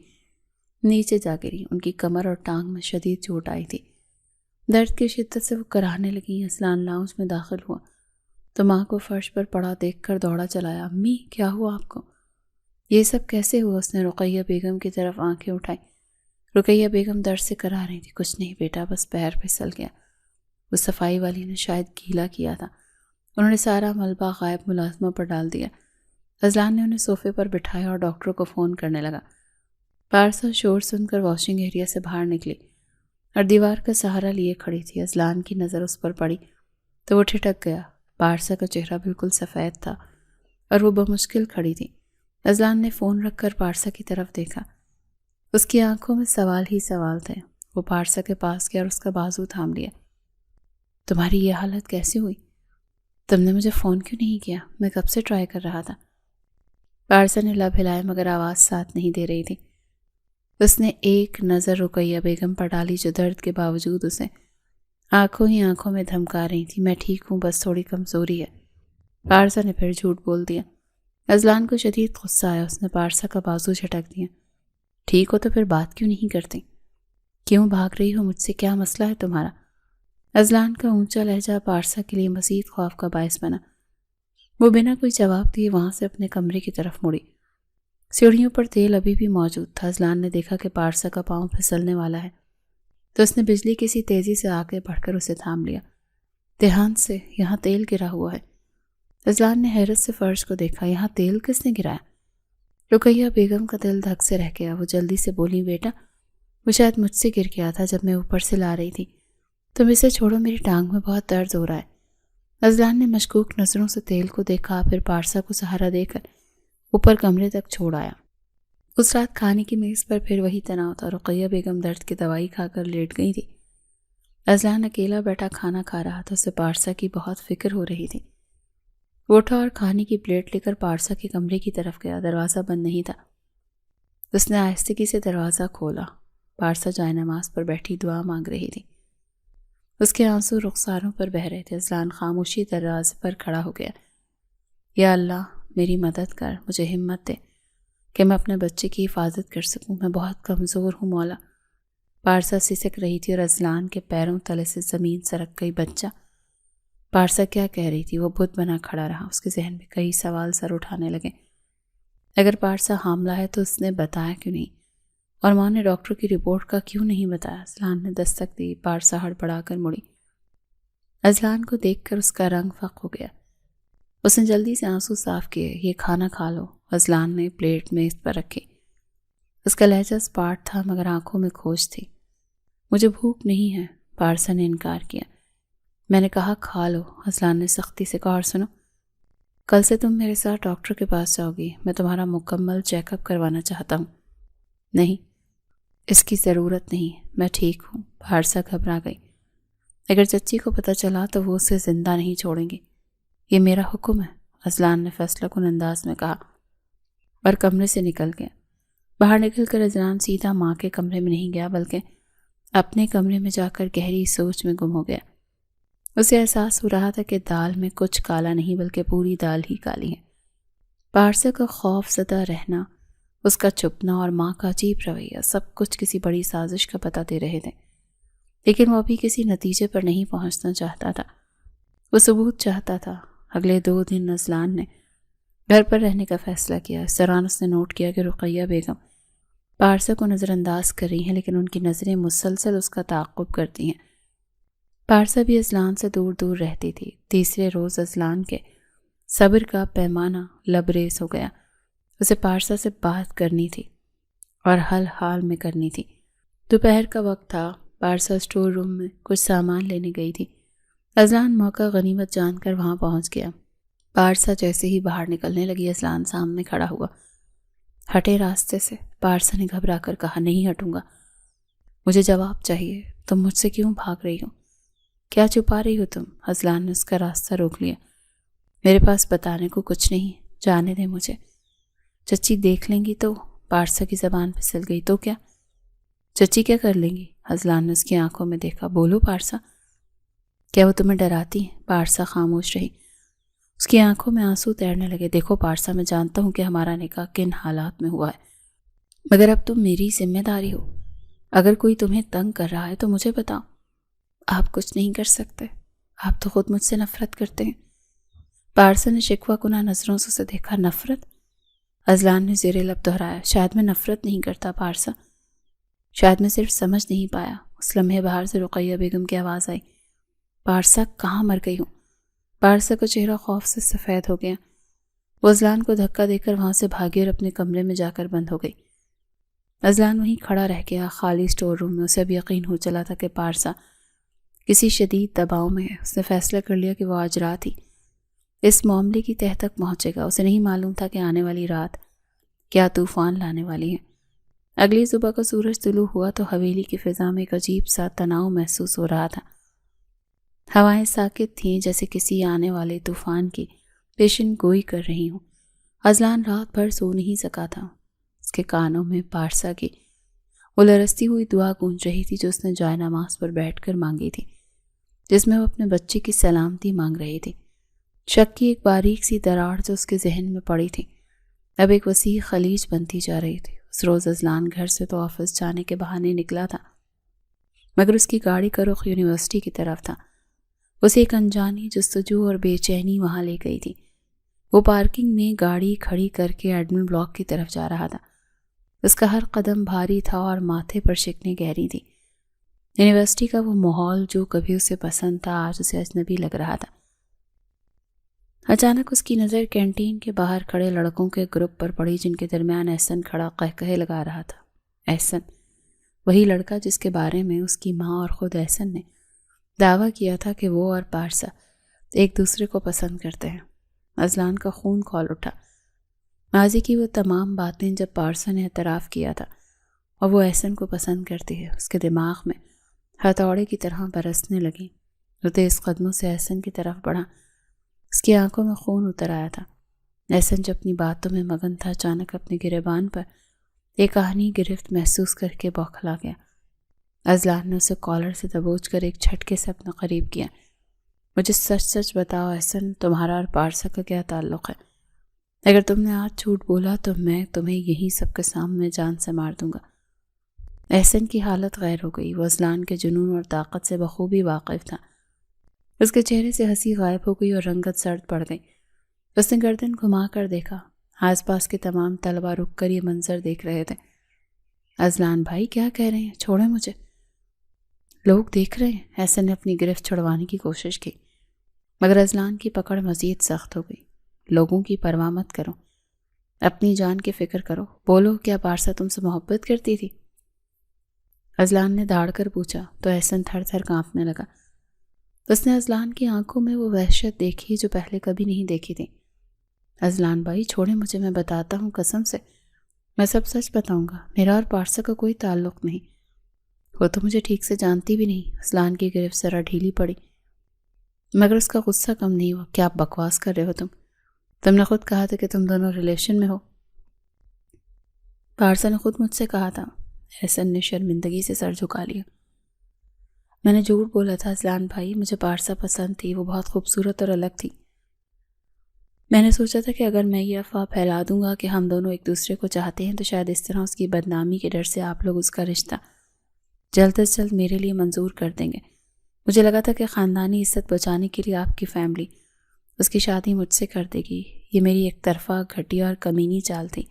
نیچے جا گری۔ ان کی کمر اور ٹانگ میں شدید چوٹ آئی تھی۔ درد کی شدت سے وہ کراہنے لگیں۔ ازلان لاؤنج میں داخل ہوا تو ماں کو فرش پر پڑا دیکھ کر دوڑا چلایا۔ امی کیا ہوا آپ کو؟ یہ سب کیسے ہوا؟ اس نے رقیہ بیگم کی طرف آنکھیں اٹھائیں۔ رقیہ بیگم درد سے کرا رہی تھی۔ کچھ نہیں بیٹا، بس پیر پھسل گیا۔ وہ صفائی والی نے شاید گیلا کیا تھا۔ انہوں نے سارا ملبہ غائب ملازمہ پر ڈال دیا۔ ازلان نے انہیں صوفے پر بٹھایا اور ڈاکٹر کو فون کرنے لگا۔ پارسا شور سن کر واشنگ ایریا سے باہر نکلی اور دیوار کا سہارا لیے کھڑی تھی۔ ازلان کی نظر اس پر پڑی تو وہ ٹھٹک گیا۔ پارسا کا چہرہ بالکل سفید تھا اور وہ بمشکل کھڑی تھی۔ ازلان نے فون رکھ کر پارسا کی طرف دیکھا۔ اس کی آنکھوں میں سوال ہی سوال تھے۔ وہ پارسا کے پاس گیا اور اس کا بازو تھام لیا۔ تمہاری یہ حالت کیسے ہوئی؟ تم نے مجھے فون کیوں نہیں کیا؟ میں کب سے ٹرائی کر رہا تھا۔ پارسا نے لب ہلائے مگر آواز ساتھ نہیں دے رہی تھی۔ اس نے ایک نظر رقیہ بیگم پر ڈالی جو درد کے باوجود اسے آنکھوں ہی آنکھوں میں دھمکا رہی تھی. میں ٹھیک ہوں، بس تھوڑی کمزوری ہے. پارسا نے پھر جھوٹ بول دیا. اذلان کو شدید غصہ آیا. اس نے پارسا کا بازو جھٹک دیا. ٹھیک ہو تو پھر بات کیوں نہیں کرتی؟ کیوں بھاگ رہی ہو مجھ سے؟ کیا مسئلہ ہے تمہارا؟ اذلان کا اونچا لہجہ پارسا کے لیے مزید خوف کا باعث بنا. وہ بنا کوئی جواب دیے وہاں سے اپنے کمرے کی طرف مڑی. سیڑھیوں پر تیل ابھی بھی موجود تھا. اذلان نے دیکھا کہ پارسا کا پاؤں پھسلنے والا ہے تو اس نے بجلی کسی تیزی سے آگے بڑھ کر اسے تھام لیا. دھیان سے، یہاں تیل گرا ہوا ہے. اذلان نے حیرت سے فرش کو دیکھا. یہاں تیل کس نے گرایا؟ رقیہ بیگم کا دل دھک سے رہ گیا. وہ جلدی سے بولی، بیٹا وہ شاید مجھ سے گر گیا تھا جب میں اوپر سے لا رہی تھی. تم اسے چھوڑو، میری ٹانگ میں بہت درد ہو رہا ہے. اذلان نے مشکوک نظروں سے تیل کو دیکھا، پھر پارسا کو سہارا دے کر اوپر کمرے تک چھوڑ آیا. اس رات کھانے کی میز پر پھر وہی تناؤ تھا. رقیہ بیگم درد کی دوائی کھا کر لیٹ گئی تھی. اذلان اکیلا بیٹھا کھانا کھا رہا تھا. اسے پارسا کی بہت فکر ہو رہی تھی. وہ اٹھا اور کھانے کی پلیٹ لے کر پارسا کے کمرے کی طرف گیا. دروازہ بند نہیں تھا. اس نے آہستگی سے دروازہ کھولا. پارسا جائے نماز پر بیٹھی دعا مانگ رہی تھی. اس کے آنسو رخساروں پر بہہ رہے تھے. اذلان خاموشی دروازے پر کھڑا ہو گیا. یا اللہ میری مدد کر، مجھے ہمت دے کہ میں اپنے بچے کی حفاظت کر سکوں. میں بہت کمزور ہوں مولا. پارسا سسک رہی تھی اور اذلان کے پیروں تلے سے زمین سرک گئی. بچہ، پارسا کیا کہہ رہی تھی؟ وہ بت بنا کھڑا رہا. اس کے ذہن میں کئی سوال سر اٹھانے لگے. اگر پارسا حاملہ ہے تو اس نے بتایا کیوں نہیں؟ اور ماں نے ڈاکٹر کی رپورٹ کا کیوں نہیں بتایا؟ اذلان نے دستک دی. پارسا ہڑبڑا کر مڑی. اذلان کو دیکھ کر اس کا رنگ فق ہو گیا. اس نے جلدی سے آنسو صاف کیے. یہ کھانا کھا لو. اذلان نے پلیٹ میز پر رکھی. اس کا لہجہ سپاٹ تھا مگر آنکھوں میں کھوج تھی. مجھے بھوک نہیں ہے، پارسا نے انکار کیا. میں نے کہا کھا لو. اذلان نے سختی سے کہا. اور سنو، کل سے تم میرے ساتھ ڈاکٹر کے پاس جاؤ گی. میں تمہارا مکمل چیک اپ کروانا چاہتا ہوں. نہیں، اس کی ضرورت نہیں، میں ٹھیک ہوں. پارسا گھبرا گئی. اگر چچی کو پتہ چلا تو وہ اسے زندہ نہیں چھوڑیں گی. یہ میرا حکم ہے، اذلان نے فیصلہ کن انداز میں کہا اور کمرے سے نکل گیا. باہر نکل کر اذلان سیدھا ماں کے کمرے میں نہیں گیا بلکہ اپنے کمرے میں جا کر گہری سوچ میں گم ہو گیا. اسے احساس ہو رہا تھا کہ دال میں کچھ کالا نہیں بلکہ پوری دال ہی کالی ہے. پارسا کا خوف زدہ رہنا، اس کا چھپنا اور ماں کا عجیب رویہ، سب کچھ کسی بڑی سازش کا پتہ دے رہے تھے. لیکن وہ ابھی کسی نتیجے پر نہیں پہنچنا چاہتا تھا. وہ ثبوت چاہتا تھا. اگلے 2 دن اذلان نے گھر پر رہنے کا فیصلہ کیا. اس دوران اس نے نوٹ کیا کہ رقیہ بیگم پارسا کو نظر انداز کر رہی ہیں لیکن ان کی نظریں مسلسل اس کا تعاقب کرتی ہیں. پارسا بھی اذلان سے دور دور رہتی تھی. تیسرے روز اذلان کے صبر کا پیمانہ لبریز ہو گیا. اسے پارسا سے بات کرنی تھی اور حال میں کرنی تھی. دوپہر کا وقت تھا. پارسا اسٹور روم میں کچھ سامان لینے گئی تھی. اذلان موقع غنیمت جان کر وہاں پہنچ گیا. پارسا جیسے ہی باہر نکلنے لگی اذلان سامنے کھڑا ہوا. ہٹے راستے سے. پارسا نے گھبرا کر کہا. نہیں ہٹوں گا، مجھے جواب چاہیے. تم مجھ سے کیوں بھاگ رہی ہو؟ کیا چھپا رہی ہو تم؟ اذلان نے اس کا راستہ روک لیا. میرے پاس بتانے کو کچھ نہیں، جانے دے مجھے. چچی دیکھ لیں گی تو؟ پارسا کی زبان پھسل گئی. تو کیا؟ چچی کیا کر لیں گی؟ اذلان نے اس کی آنکھوں میں دیکھا. بولو پارسا، کیا وہ تمہیں ڈراتی ہیں؟ پارسا خاموش رہی. اس کی آنکھوں میں آنسو تیرنے لگے. دیکھو پارسا، میں جانتا ہوں کہ ہمارا نکاح کن حالات میں ہوا ہے، مگر اب تم میری ذمہ داری ہو. اگر کوئی تمہیں تنگ کر رہا ہے تو مجھے بتاؤ. آپ کچھ نہیں کر سکتے، آپ تو خود مجھ سے نفرت کرتے ہیں. پارسا نے شکوہ کنہ نظروں سے اسے دیکھا. نفرت؟ اذلان نے زیر لب دہرایا. شاید میں نفرت نہیں کرتا پارسا، شاید میں صرف سمجھ نہیں پایا. اس لمحے باہر سے رقیہ بیگم کی آواز آئی. پارسا، کہاں مر گئی ہوں؟ پارسا کا چہرہ خوف سے سفید ہو گیا. وہ اذلان کو دھکا دے کر وہاں سے بھاگی اور اپنے کمرے میں جا کر بند ہو گئی. اذلان وہیں کھڑا رہ گیا خالی اسٹور روم میں. اسے اب یقین ہو چلا تھا کہ پارسا کسی شدید دباؤ میں ہے. اس نے فیصلہ کر لیا کہ وہ آج رات ہی اس معاملے کی تہہ تک پہنچے گا. اسے نہیں معلوم تھا کہ آنے والی رات کیا طوفان لانے والی ہے. اگلی صبح کا سورج طلوع ہوا تو حویلی کی فضا میں ایک عجیب سا تناؤ محسوس ہو رہا تھا. ہوائیں ساکت تھیں جیسے کسی آنے والے طوفان کی پیشن گوئی کر رہی ہوں. اذلان رات بھر سو نہیں سکا تھا. اس کے کانوں میں پارسا کی وہ لرزتی ہوئی دعا گونج رہی تھی جو اس نے جائے نماز پر بیٹھ کر مانگی تھی، جس میں وہ اپنے بچے کی سلامتی مانگ رہی تھی۔ شک کی ایک باریک سی دراڑ جو اس کے ذہن میں پڑی تھی اب ایک وسیع خلیج بنتی جا رہی تھی۔ اس روز اذلان گھر سے تو آفس جانے کے بہانے نکلا تھا، مگر اس کی گاڑی کا رخ یونیورسٹی کی طرف تھا۔ اسے ایک انجانی جستجو اور بے چینی وہاں لے گئی تھی۔ وہ پارکنگ میں گاڑی کھڑی کر کے ایڈمن بلاک کی طرف جا رہا تھا۔ اس کا ہر قدم بھاری تھا اور ماتھے پر شکنیں گہری تھی۔ یونیورسٹی کا وہ ماحول جو کبھی اسے پسند تھا آج اسے اجنبی لگ رہا تھا۔ اچانک اس کی نظر کینٹین کے باہر کھڑے لڑکوں کے گروپ پر پڑی جن کے درمیان احسن کھڑا قہقہے لگا رہا تھا۔ احسن، وہی لڑکا جس کے بارے میں اس کی ماں اور خود احسن نے دعویٰ کیا تھا کہ وہ اور پارسا ایک دوسرے کو پسند کرتے ہیں۔ اذلان کا خون کھول اٹھا۔ ماضی کی وہ تمام باتیں جب پارسا نے اعتراف کیا تھا اور وہ احسن کو پسند کرتی ہے، اس کے دماغ میں ہتھوڑے کی طرح برسنے لگی۔ وہ تیز قدموں سے احسن کی طرف بڑھا۔ اس کی آنکھوں میں خون اتر آیا تھا۔ احسن جو اپنی باتوں میں مگن تھا اچانک اپنے گریبان پر ایک آہنی گرفت محسوس کر کے بوکھلا گیا۔ اذلان نے اسے کالر سے دبوچ کر ایک جھٹکے سے اپنا قریب کیا۔ مجھے سچ سچ بتاؤ احسن، تمہارا اور پارسا کا کیا تعلق ہے؟ اگر تم نے آج جھوٹ بولا تو میں تمہیں یہی سب کے سامنے جان سے مار دوں گا۔ احسن کی حالت غیر ہو گئی۔ وہ اذلان کے جنون اور طاقت سے بخوبی واقف تھا۔ اس کے چہرے سے ہنسی غائب ہو گئی اور رنگت سرد پڑ گئی۔ اس نے گردن گھما کر دیکھا۔ آس پاس کے تمام طلبہ رک کر یہ منظر دیکھ رہے تھے۔ اذلان بھائی کیا کہہ رہے ہیں؟ چھوڑیں مجھے، لوگ دیکھ رہے ہیں۔ احسن نے اپنی گرفت چھڑوانے کی کوشش کی، مگر اذلان کی پکڑ مزید سخت ہو گئی۔ لوگوں کی پرواہ مت کرو، اپنی جان کی فکر کرو۔ بولو، کیا پارسا تم سے محبت کرتی تھی؟ اذلان نے دھاڑ کر پوچھا تو احسن تھر تھر کانپنے لگا۔ اس نے اذلان کی آنکھوں میں وہ وحشت دیکھی جو پہلے کبھی نہیں دیکھی تھی۔ اذلان بھائی چھوڑیں مجھے، میں بتاتا ہوں، قسم سے میں سب سچ بتاؤں گا۔ میرا اور پارسا کا کوئی تعلق نہیں، وہ تو مجھے ٹھیک سے جانتی بھی نہیں۔ اذلان کی گرفت ذرا ڈھیلی پڑی، مگر اس کا غصہ کم نہیں ہوا۔ کیا بکواس کر رہے ہو تم نے خود کہا تھا کہ تم دونوں ریلیشن میں ہو۔ پارسا نے خود مجھ سے کہا تھا۔ احسن نے شرمندگی سے سر جھکا لیا۔ میں نے جھوٹ بولا تھا اذلان بھائی، مجھے پارسا پسند تھی، وہ بہت خوبصورت اور الگ تھی۔ میں نے سوچا تھا کہ اگر میں یہ افواہ پھیلا دوں گا کہ ہم دونوں ایک دوسرے کو چاہتے ہیں تو شاید اس طرح اس کی بدنامی کے ڈر سے آپ لوگ اس کا رشتہ جلد از جلد میرے لیے منظور کر دیں گے۔ مجھے لگا تھا کہ خاندانی عزت بچانے کے لیے آپ کی فیملی اس کی شادی مجھ سے کر دے گی۔ یہ میری ایک طرفہ گھٹیا اور کمینی چال تھی۔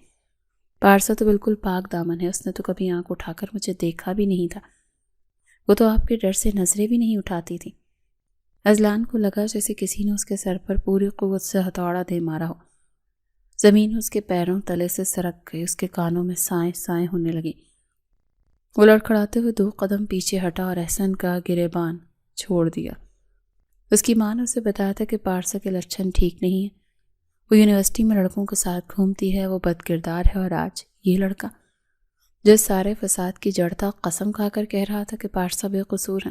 پارسا تو بالکل پاک دامن ہے، اس نے تو کبھی آنکھ اٹھا کر مجھے دیکھا بھی نہیں تھا۔ وہ تو آپ کے ڈر سے نظریں بھی نہیں اٹھاتی تھی۔ اذلان کو لگا جیسے کسی نے اس کے سر پر پوری قوت سے ہتھوڑا دے مارا ہو۔ زمین اس کے پیروں تلے سے سرک گئی، اس کے کانوں میں سائیں سائیں ہونے لگی۔ وہ لڑکھڑاتے ہوئے 2 قدم پیچھے ہٹا اور احسن کا گریبان چھوڑ دیا۔ اس کی ماں نے اسے بتایا تھا کہ پارسا کے لچھن ٹھیک نہیں ہیں، وہ یونیورسٹی میں لڑکوں کے ساتھ گھومتی ہے، وہ بد کردار ہے، اور آج یہ لڑکا جو سارے فساد کی جڑ تھا قسم کھا کر کہہ رہا تھا کہ پارسا بے قصور ہے۔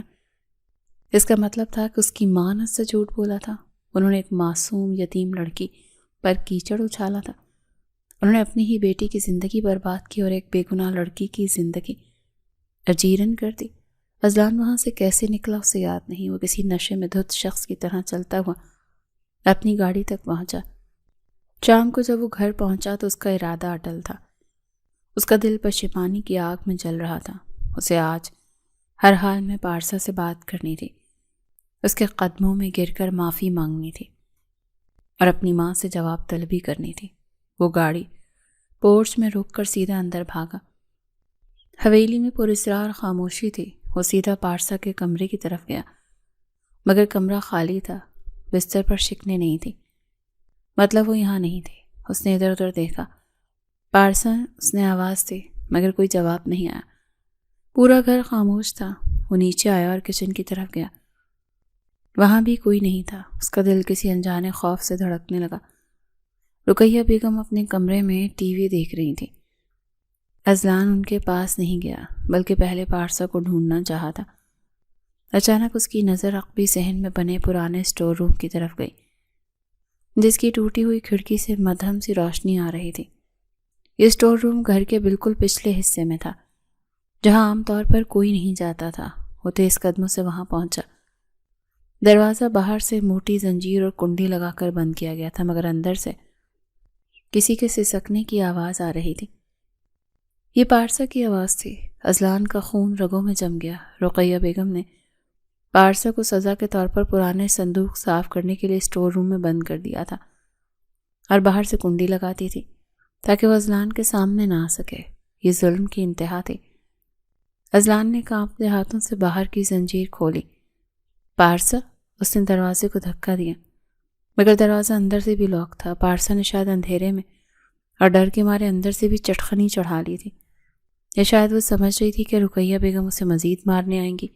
اس کا مطلب تھا کہ اس کی ماں نے اس سے جھوٹ بولا تھا۔ انہوں نے ایک معصوم یتیم لڑکی پر کیچڑ اچھالا تھا۔ انہوں نے اپنی ہی بیٹی کی زندگی برباد کی اور ایک بے گناہ لڑکی کی زندگی اجیرن کر دی۔ اذلان وہاں سے کیسے نکلا اسے یاد نہیں۔ وہ کسی نشے میں دھت شخص کی طرح چلتا ہوا اپنی گاڑی تک پہنچا۔ شام کو جب وہ گھر پہنچا تو اس کا ارادہ اٹل تھا۔ اس کا دل پشیمانی کی آگ میں جل رہا تھا۔ اسے آج ہر حال میں پارسا سے بات کرنی تھی، اس کے قدموں میں گر کر معافی مانگنی تھی اور اپنی ماں سے جواب طلبی کرنی تھی۔ وہ گاڑی پورچ میں روک کر سیدھا اندر بھاگا۔ حویلی میں پراسرار خاموشی تھی۔ وہ سیدھا پارسا کے کمرے کی طرف گیا، مگر کمرہ خالی تھا، بستر پر شکنیں نہیں تھی، مطلب وہ یہاں نہیں تھی۔ اس نے ادھر ادھر دیکھا۔ پارسا، اس نے آواز دی، مگر کوئی جواب نہیں آیا۔ پورا گھر خاموش تھا۔ وہ نیچے آیا اور کچن کی طرف گیا، وہاں بھی کوئی نہیں تھا۔ اس کا دل کسی انجانے خوف سے دھڑکنے لگا۔ رقیہ بیگم اپنے کمرے میں ٹی وی دیکھ رہی تھی۔ اذلان ان کے پاس نہیں گیا، بلکہ پہلے پارسا کو ڈھونڈنا چاہا تھا۔ اچانک اس کی نظر عقبی صحن میں بنے پرانے سٹور روم کی طرف گئی، جس کی ٹوٹی ہوئی کھڑکی سے مدھم سی روشنی آ رہی تھی۔ یہ سٹور روم گھر کے بالکل پچھلے حصے میں تھا۔ جہاں عام طور پر کوئی نہیں جاتا تھا۔ وہ تیز قدموں سے وہاں پہنچا۔ دروازہ باہر سے موٹی زنجیر اور کنڈی لگا کر بند کیا گیا تھا، مگر اندر سے کسی کے سسکنے کی آواز آ رہی تھی۔ یہ پارسا کی آواز تھی۔ اذلان کا خون رگوں میں جم گیا۔ رقیہ بیگم نے پارسا کو سزا کے طور پر پرانے صندوق صاف کرنے کے لیے اسٹور روم میں بند کر دیا تھا اور باہر سے کنڈی لگاتی تھی تاکہ وہ اذلان کے سامنے نہ آ سکے۔ یہ ظلم کی انتہا تھی۔ اذلان نے کانپتے ہاتھوں سے باہر کی زنجیر کھولی۔ پارسا، اس نے دروازے کو دھکا دیا، مگر دروازہ اندر سے بھی لاک تھا۔ پارسا نے شاید اندھیرے میں اور ڈر کے مارے اندر سے بھی چٹخنی چڑھا لی تھی، یا شاید وہ سمجھ رہی تھی کہ رقیہ بیگم اسے مزید مارنے آئیں گی۔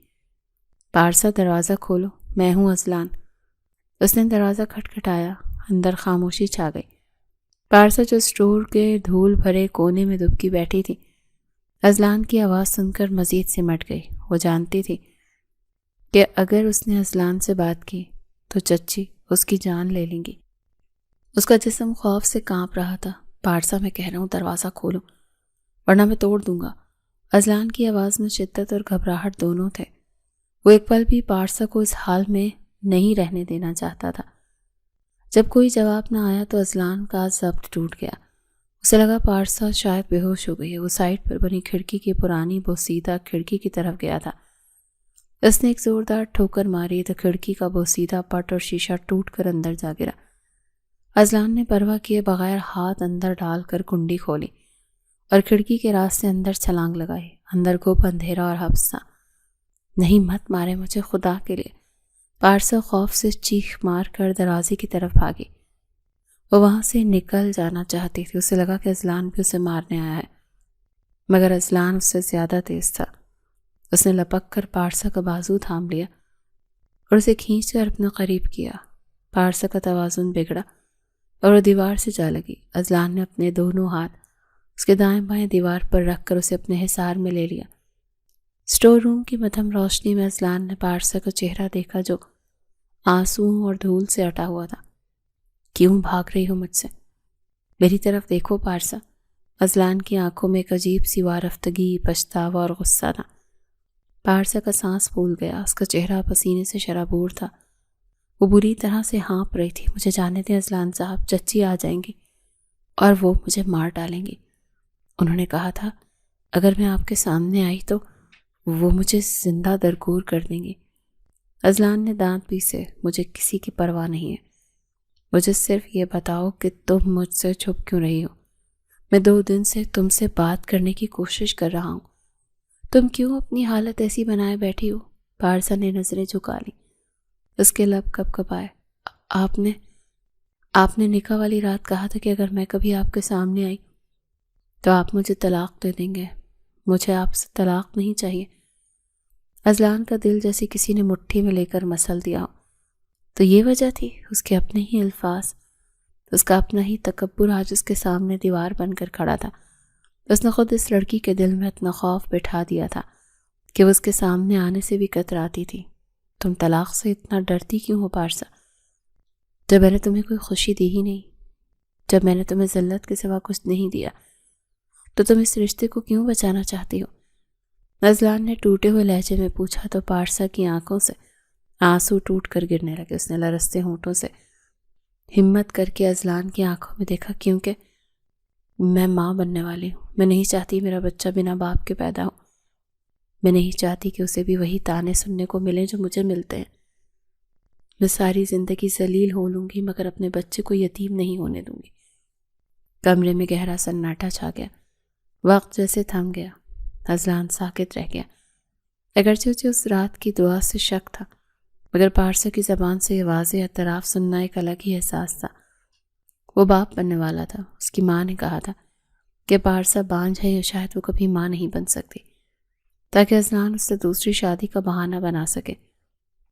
پارسا، دروازہ کھولو، میں ہوں اذلان۔ اس نے دروازہ کھٹکھٹایا۔ اندر خاموشی چھا گئی۔ پارسا جو اسٹور کے دھول بھرے کونے میں دبکی بیٹھی تھی، اذلان کی آواز سن کر مزید سمٹ گئی۔ وہ جانتی تھی کہ اگر اس نے اذلان سے بات کی تو چچی اس کی جان لے لیں گی۔ اس کا جسم خوف سے کانپ رہا تھا۔ پارسا، میں کہہ رہا ہوں دروازہ کھولو ورنہ میں توڑ دوں گا۔ اذلان کی آواز میں شدت اور گھبراہٹ دونوں تھے۔ وہ ایک پل بھی پارسا کو اس حال میں نہیں رہنے دینا چاہتا تھا۔ جب کوئی جواب نہ آیا تو اذلان کا ضبط ٹوٹ گیا۔ اسے لگا پارسا شاید بے ہوش ہو گئی ہے۔ وہ سائڈ پر بنی کھڑکی کی پرانی بوسیدہ کھڑکی کی طرف گیا تھا۔ اس نے ایک زوردار ٹھوکر ماری تو کھڑکی کا بوسیدہ پٹ اور شیشہ ٹوٹ کر اندر جا گرا۔ اذلان نے پرواہ کیے بغیر ہاتھ اندر ڈال کر کنڈی کھولی اور کھڑکی کے راستے اندر چھلانگ لگائی۔ اندر گھپ اندھیرا اور حبس تھا۔ نہیں، مت مارے مجھے خدا کے لیے۔ پارسا خوف سے چیخ مار کر دروازے کی طرف بھاگی۔ وہ وہاں سے نکل جانا چاہتی تھی۔ اسے لگا کہ اذلان بھی اسے مارنے آیا ہے، مگر اذلان اس سے زیادہ تیز تھا۔ اس نے لپک کر پارسا کا بازو تھام لیا اور اسے کھینچ کر اپنے قریب کیا۔ پارسا کا توازن بگڑا اور وہ دیوار سے جا لگی۔ اذلان نے اپنے دونوں ہاتھ اس کے دائیں بائیں دیوار پر رکھ کر اسے اپنے حصار میں لے لیا۔ اسٹور روم کی مدھم روشنی میں اذلان نے پارسا کا چہرہ دیکھا جو آنسوؤں اور دھول سے اٹا ہوا تھا۔ کیوں بھاگ رہی ہو مجھ سے؟ میری طرف دیکھو پارسا۔ اذلان کی آنکھوں میں ایک عجیب سی وارفتگی، پچھتاوا اور غصہ تھا۔ پارسا کا سانس پھول گیا۔ اس کا چہرہ پسینے سے شرابور تھا۔ وہ بری طرح سے ہانپ رہی تھی۔ مجھے جانے دیں اذلان صاحب، چچی آ جائیں گی اور وہ مجھے مار ڈالیں گی۔ انہوں نے کہا تھا اگر میں آپ کے سامنے آئی تو وہ مجھے زندہ درگور کر دیں گی۔ اذلان نے دانت پیسے۔ مجھے کسی کی پرواہ نہیں ہے۔ مجھے صرف یہ بتاؤ کہ تم مجھ سے چھپ کیوں رہی ہو؟ میں 2 دن سے تم سے بات کرنے کی کوشش کر رہا ہوں۔ تم کیوں اپنی حالت ایسی بنائے بیٹھی ہو؟ پارسا نے نظریں جھکا لی۔ اس کے لب کپ کپائے۔ آپ نے نکاح والی رات کہا تھا کہ اگر میں کبھی آپ کے سامنے آئی تو آپ مجھے طلاق دے دیں گے۔ مجھے آپ سے طلاق نہیں چاہیے۔ اذلان کا دل جیسے کسی نے مٹھی میں لے کر مسل دیا ہو۔ تو یہ وجہ تھی؟ اس کے اپنے ہی الفاظ، اس کا اپنا ہی تکبر آج اس کے سامنے دیوار بن کر کھڑا تھا۔ اس نے خود اس لڑکی کے دل میں اتنا خوف بٹھا دیا تھا کہ وہ اس کے سامنے آنے سے بھی کتراتی تھی۔ تم طلاق سے اتنا ڈرتی کیوں ہو پارسا؟ جب میں نے تمہیں کوئی خوشی دی ہی نہیں، جب میں نے تمہیں ذلت کے سوا کچھ نہیں دیا، تو تم اس رشتے کو کیوں بچانا چاہتی ہو؟ اذلان نے ٹوٹے ہوئے لہجے میں پوچھا تو پارسا کی آنکھوں سے آنسو ٹوٹ کر گرنے لگے۔ اس نے لرزتے ہونٹوں سے ہمت کر کے اذلان کی آنکھوں میں دیکھا۔ کیونکہ میں ماں بننے والی ہوں۔ میں نہیں چاہتی میرا بچہ بنا باپ کے پیدا ہو۔ میں نہیں چاہتی کہ اسے بھی وہی تانے سننے کو ملیں جو مجھے ملتے ہیں۔ میں ساری زندگی ذلیل ہو لوں گی مگر اپنے بچے کو یتیم نہیں ہونے دوں گی۔ کمرے میں گہرا سناٹا چھا گیا۔ وقت جیسے تھم گیا۔ اذلان ساکت رہ گیا۔ اگرچہ اسے اس رات کی دعا سے شک تھا، مگر پارسا کی زبان سے یہ واضح اعتراف سننا ایک الگ ہی احساس تھا۔ وہ باپ بننے والا تھا۔ اس کی ماں نے کہا تھا کہ پارسا بانجھ ہے یا شاید وہ کبھی ماں نہیں بن سکتی، تاکہ اذلان اس سے دوسری شادی کا بہانہ بنا سکے۔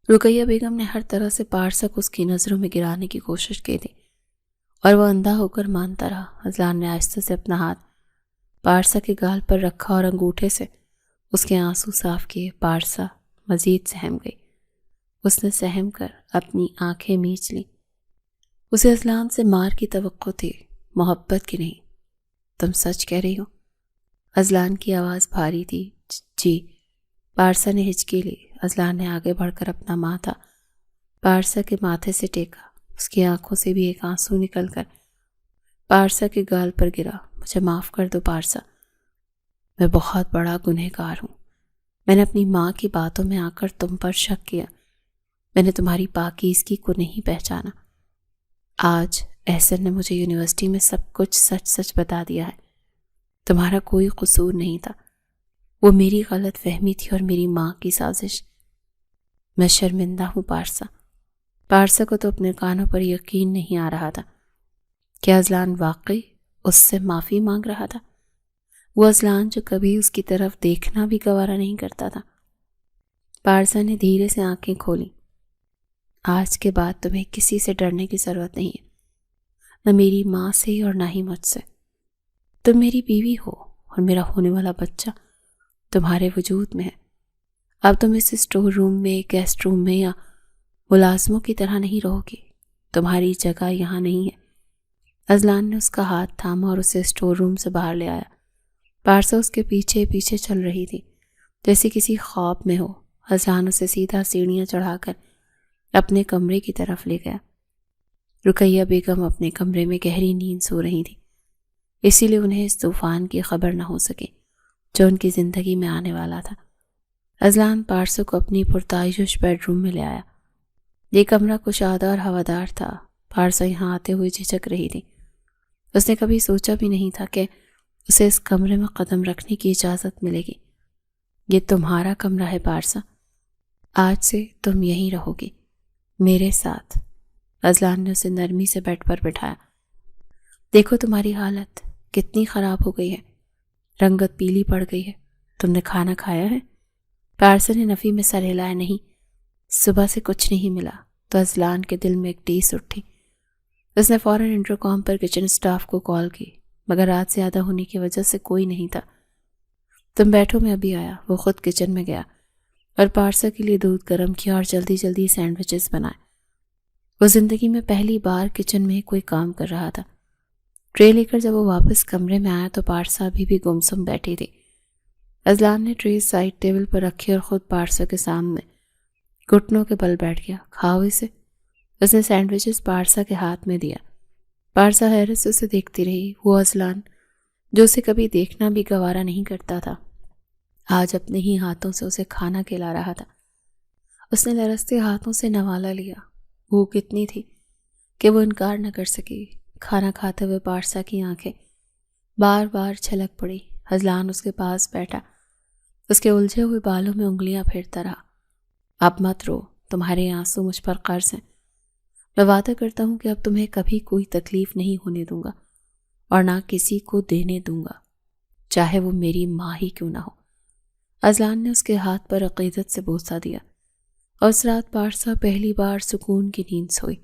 رقیہ بیگم نے ہر طرح سے پارسا کو اس کی نظروں میں گرانے کی کوشش کی تھی اور وہ اندھا ہو کر مانتا رہا۔ اذلان نے آہستہ سے اپنا ہاتھ پارسا کے گال پر رکھا اور انگوٹھے سے اس کے آنسو صاف کیے۔ پارسا مزید سہم گئی۔ اس نے سہم کر اپنی آنکھیں میچ لیں۔ اسے اذلان سے مار کی توقع تھی، محبت کی نہیں۔ تم سچ کہہ رہی ہو؟ اذلان کی آواز بھاری تھی۔ جی، پارسا نے ہچکی لی۔ اذلان نے آگے بڑھ کر اپنا ماتھا پارسا کے ماتھے سے ٹیکا۔ اس کی آنکھوں سے بھی ایک آنسو نکل کر پارسا کے گال پر گرا۔ مجھے معاف کر دو پارسا، میں بہت بڑا گنہگار ہوں۔ میں نے اپنی ماں کی باتوں میں آ کر تم پر شک کیا۔ میں نے تمہاری پاکیزگی کو نہیں پہچانا۔ آج احسن نے مجھے یونیورسٹی میں سب کچھ سچ سچ بتا دیا ہے۔ تمہارا کوئی قصور نہیں تھا، وہ میری غلط فہمی تھی اور میری ماں کی سازش۔ میں شرمندہ ہوں پارسا۔ پارسا کو تو اپنے کانوں پر یقین نہیں آ رہا تھا۔ کیا اذلان واقعی اس سے معافی مانگ رہا تھا؟ وہ اذلان جو کبھی اس کی طرف دیکھنا بھی گوارا نہیں کرتا تھا۔ پارسا نے دھیرے سے آنکھیں کھولیں۔ آج کے بعد تمہیں کسی سے ڈرنے کی ضرورت نہیں ہے، نہ میری ماں سے اور نہ ہی مجھ سے۔ تم میری بیوی ہو اور میرا ہونے والا بچہ تمہارے وجود میں ہے۔ اب تم اس اسٹور روم میں، گیسٹ روم میں یا ملازموں کی طرح نہیں رہو گی۔ تمہاری جگہ یہاں نہیں ہے۔ اذلان نے اس کا ہاتھ تھاما اور اسے اسٹور روم سے باہر لے آیا۔ پارسا اس کے پیچھے پیچھے چل رہی تھی جیسے کسی خواب میں ہو۔ اذلان اسے سیدھا سیڑھیاں چڑھا کر اپنے کمرے کی طرف لے گیا۔ رقیہ بیگم اپنے کمرے میں گہری نیند سو رہی تھی، اسی لیے انہیں اس طوفان کی خبر نہ ہو سکی جو ان کی زندگی میں آنے والا تھا۔ اذلان پارسا کو اپنی پرتعیش بیڈ روم میں لے آیا۔ یہ کمرہ کشادہ اور ہوادار تھا۔ پارسا یہاں آتے ہوئے جھجک رہی تھی۔ اس نے کبھی سوچا بھی نہیں تھا کہ اسے اس کمرے میں قدم رکھنے کی اجازت ملے گی۔ یہ تمہارا کمرہ ہے پارسا، آج سے تم یہیں رہو گی میرے ساتھ۔ اذلان نے اسے نرمی سے بیڈ پر بٹھایا۔ دیکھو تمہاری حالت کتنی خراب ہو گئی ہے، رنگت پیلی پڑ گئی ہے۔ تم نے کھانا کھایا ہے؟ پارسا نے نفی میں سر ہلایا۔ نہیں، صبح سے کچھ نہیں ملا۔ تو اذلان کے دل میں ایک ٹیس اٹھی۔ اس نے فوراً انٹرکام پر کچن سٹاف کو کال کی، مگر رات زیادہ ہونے کی وجہ سے کوئی نہیں تھا۔ تم بیٹھو، میں ابھی آیا۔ وہ خود کچن میں گیا اور پارسا کے لیے دودھ گرم کیا اور جلدی جلدی سینڈوچز بنائے۔ وہ زندگی میں پہلی بار کچن میں کوئی کام کر رہا تھا۔ ٹرے لے کر جب وہ واپس کمرے میں آیا تو پارسا ابھی بھی گمسم بیٹھی تھی۔ اذلان نے ٹرے سائڈ ٹیبل پر رکھی اور خود پارسا کے سامنے گھٹنوں کے بل بیٹھ گیا۔ کھاؤ اسے۔ اس نے سینڈوچز پارسا کے ہاتھ میں دیا۔ پارسا حیرت سے اسے دیکھتی رہی۔ وہ اذلان جو اسے کبھی دیکھنا بھی گوارا نہیں کرتا تھا، آج اپنے ہی ہاتھوں سے اسے کھانا کھلا رہا تھا۔ اس نے لرزتے ہاتھوں سے نوالا لیا۔ بھوک اتنی تھی کہ وہ انکار نہ کر سکی۔ کھانا کھاتے ہوئے پارسا کی آنکھیں بار بار چھلک پڑی۔ اذلان اس کے پاس بیٹھا، اس کے الجھے ہوئے بالوں میں انگلیاں پھیرتا رہا۔ اب مت رو، تمہارے آنسو مجھ پر قرض ہیں۔ میں وعدہ کرتا ہوں کہ اب تمہیں کبھی کوئی تکلیف نہیں ہونے دوں گا اور نہ کسی کو دینے دوں گا، چاہے وہ میری ماں ہی کیوں نہ ہو۔ اذلان نے اس کے ہاتھ پر عقیدت سے بوسہ دیا اور اس رات پارسا پہلی بار سکون کی نیند سوئی۔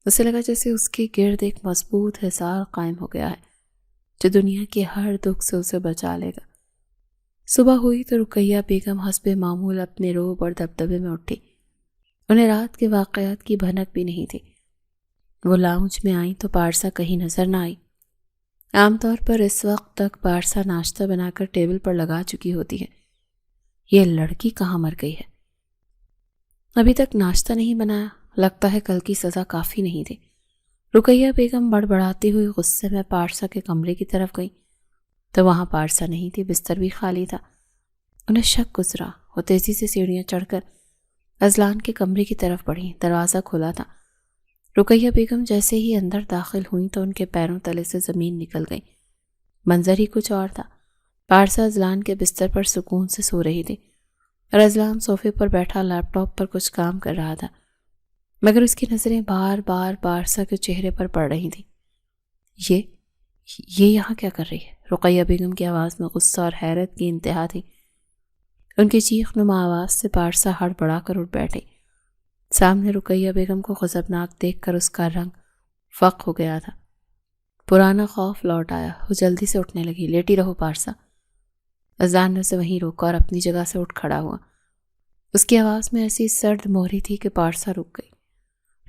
اسے لگا جیسے اس کے گرد ایک مضبوط حصار قائم ہو گیا ہے جو دنیا کے ہر دکھ سے اسے بچا لے گا۔ صبح ہوئی تو رقیہ بیگم حسب معمول اپنے روب اور دبدبے میں اٹھی۔ انہیں رات کے واقعات کی بھنک بھی نہیں تھی۔ وہ لاؤنج میں آئیں تو پارسا کہیں نظر نہ آئی۔ عام طور پر اس وقت تک پارسا ناشتہ بنا کر ٹیبل پر لگا چکی ہوتی ہے۔ یہ لڑکی کہاں مر گئی ہے؟ ابھی تک ناشتہ نہیں بنایا، لگتا ہے کل کی سزا کافی نہیں تھی۔ رقیہ بیگم بڑبڑاتی ہوئی غصے میں پارسا کے کمرے کی طرف گئی تو وہاں پارسا نہیں تھی، بستر بھی خالی تھا۔ انہیں شک گزرا۔ وہ تیزی سے سیڑھیاں چڑھ کر اذلان کے کمرے کی طرف بڑھی۔ دروازہ کھلا تھا۔ رقیہ بیگم جیسے ہی اندر داخل ہوئیں تو ان کے پیروں تلے سے زمین نکل گئی۔ منظر ہی کچھ اور تھا۔ پارسا اذلان کے بستر پر سکون سے سو رہی تھی اور اذلان صوفے پر بیٹھا لیپ ٹاپ پر کچھ کام کر رہا تھا، مگر اس کی نظریں بار بار پارسا کے چہرے پر پڑ رہی تھیں۔ یہ یہاں کیا کر رہی ہے؟ رقیہ بیگم کی آواز میں غصہ اور حیرت کی انتہا تھی۔ ان کی چیخ نما آواز سے پارسا ہڑبڑا کر اٹھ بیٹھی۔ سامنے رقیہ بیگم کو غضبناک دیکھ کر اس کا رنگ فق ہو گیا تھا۔ پرانا خوف لوٹ آیا۔ وہ جلدی سے اٹھنے لگی۔ لیٹی رہو پارسا۔ اذلان نے اسے وہیں روکا اور اپنی جگہ سے اٹھ کھڑا ہوا۔ اس کی آواز میں ایسی سرد مہری تھی کہ پارسا رک گئی۔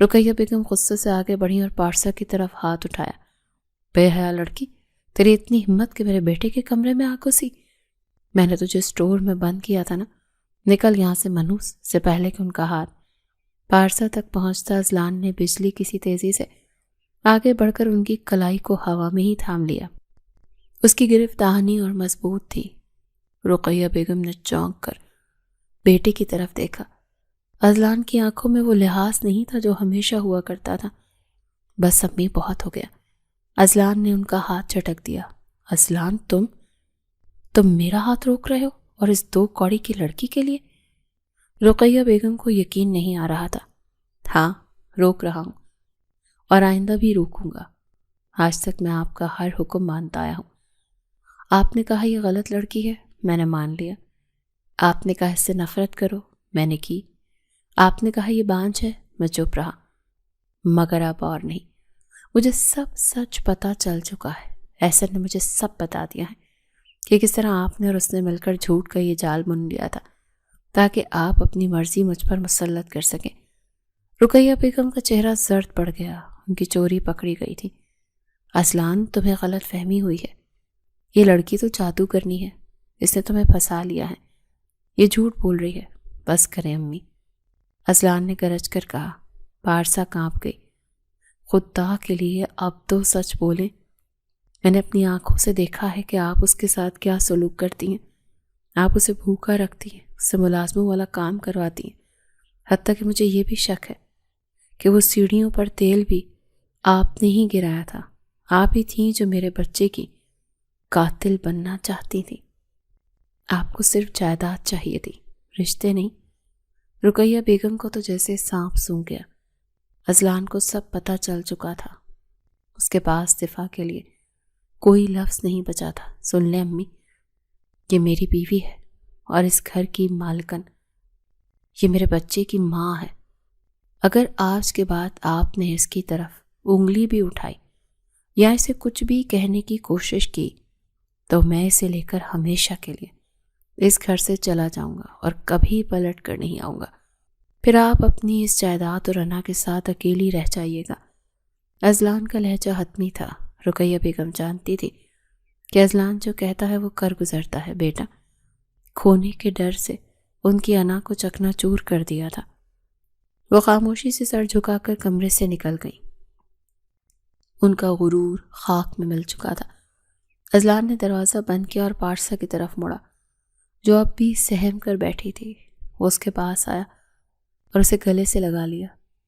رقیہ بیگم غصے سے آگے بڑھی اور پارسا کی طرف ہاتھ اٹھایا۔ بے حیا لڑکی، تیری اتنی ہمت کہ میرے بیٹے کے کمرے میں آ گھسی؟ میں نے تجھے اسٹور میں بند کیا تھا نا، نکل یہاں سے منوس۔ سے پہلے کہ ان کا ہاتھ پارسا تک پہنچتا، اذلان نے بجلی کسی تیزی سے آگے بڑھ کر ان کی کلائی کو ہوا میں ہی تھام لیا۔ اس کی گرفت دہانی اور مضبوط تھی۔ رقیہ بیگم نے چونک کر بیٹے کی طرف دیکھا۔ اذلان کی آنکھوں میں وہ لحاظ نہیں تھا جو ہمیشہ ہوا کرتا تھا۔ بس امی بہت ہو گیا۔ اذلان نے ان کا ہاتھ جھٹک دیا۔ اذلان تم میرا ہاتھ روک رہے ہو، اور اس 2 کوڑی کی لڑکی کے لیے؟ رقیہ بیگم کو یقین نہیں آ رہا تھا۔ ہاں، روک رہا ہوں، اور آئندہ بھی روکوں گا۔ آج تک میں آپ کا ہر حکم مانتا آیا ہوں۔ آپ نے کہا یہ غلط لڑکی ہے، میں نے مان لیا۔ آپ نے کہا اس سے نفرت کرو، میں نے کی۔ آپ نے کہا یہ بانجھ ہے، میں چپ رہا۔ مگر اب اور نہیں، مجھے سب سچ پتا چل چکا ہے۔ احسن نے مجھے سب بتا دیا ہے کہ کس طرح آپ نے اور اس نے مل کر جھوٹ کا یہ جال بن لیا تھا تاکہ آپ اپنی مرضی مجھ پر مسلط کر سکیں۔ رقیہ بیگم کا چہرہ زرد پڑ گیا، ان کی چوری پکڑی گئی تھی۔ اذلان، تمہیں غلط فہمی ہوئی ہے۔ یہ لڑکی تو جادو کرنی ہے، اس نے تمہیں پھنسا لیا ہے، یہ جھوٹ بول رہی ہے۔ بس کریں امی، اذلان نے گرج کر کہا۔ پارسا کانپ گئی۔ خدا کے لیے اب تو سچ بولیں، میں نے اپنی آنکھوں سے دیکھا ہے کہ آپ اس کے ساتھ کیا سلوک کرتی ہیں۔ آپ اسے بھوکا رکھتی ہیں، اس سے ملازموں والا کام کرواتی ہیں، حتیٰ کہ مجھے یہ بھی شک ہے کہ وہ سیڑھیوں پر تیل بھی آپ نے ہی گرایا تھا۔ آپ ہی تھیں جو میرے بچے کی قاتل بننا چاہتی تھی۔ آپ کو صرف جائیداد چاہیے تھی، رشتے نہیں۔ رقیہ بیگم کو تو جیسے سانپ سونگھ گیا۔ اذلان کو سب پتہ چل چکا تھا۔ اس کے پاس دفاع کے لیے کوئی لفظ نہیں بچا تھا۔ سن لیں امی، یہ میری بیوی ہے اور اس گھر کی مالکن، یہ میرے بچے کی ماں ہے۔ اگر آج کے بعد آپ نے اس کی طرف انگلی بھی اٹھائی یا اسے کچھ بھی کہنے کی کوشش کی تو میں اسے لے کر ہمیشہ کے لیے اس گھر سے چلا جاؤں گا اور کبھی پلٹ کر نہیں آؤں گا۔ پھر آپ اپنی اس جائیداد اور انا کے ساتھ اکیلی رہ جائیے گا۔ اذلان کا لہجہ حتمی تھا۔ رقیہ بیگم جانتی تھی کہ اذلان جو کہتا ہے وہ کر گزرتا ہے۔ بیٹا کھونے کے ڈر سے ان کی انا کو چکنا چور کر دیا تھا۔ وہ خاموشی سے سر جھکا کر کمرے سے نکل گئی۔ ان کا غرور خاک میں مل چکا تھا۔ اذلان نے دروازہ بند کیا اور پارسا کی طرف مڑا جو اب بھی سہم کر بیٹھی تھی۔ وہ اس کے پاس آیا اور اسے گلے سے لگا لیا۔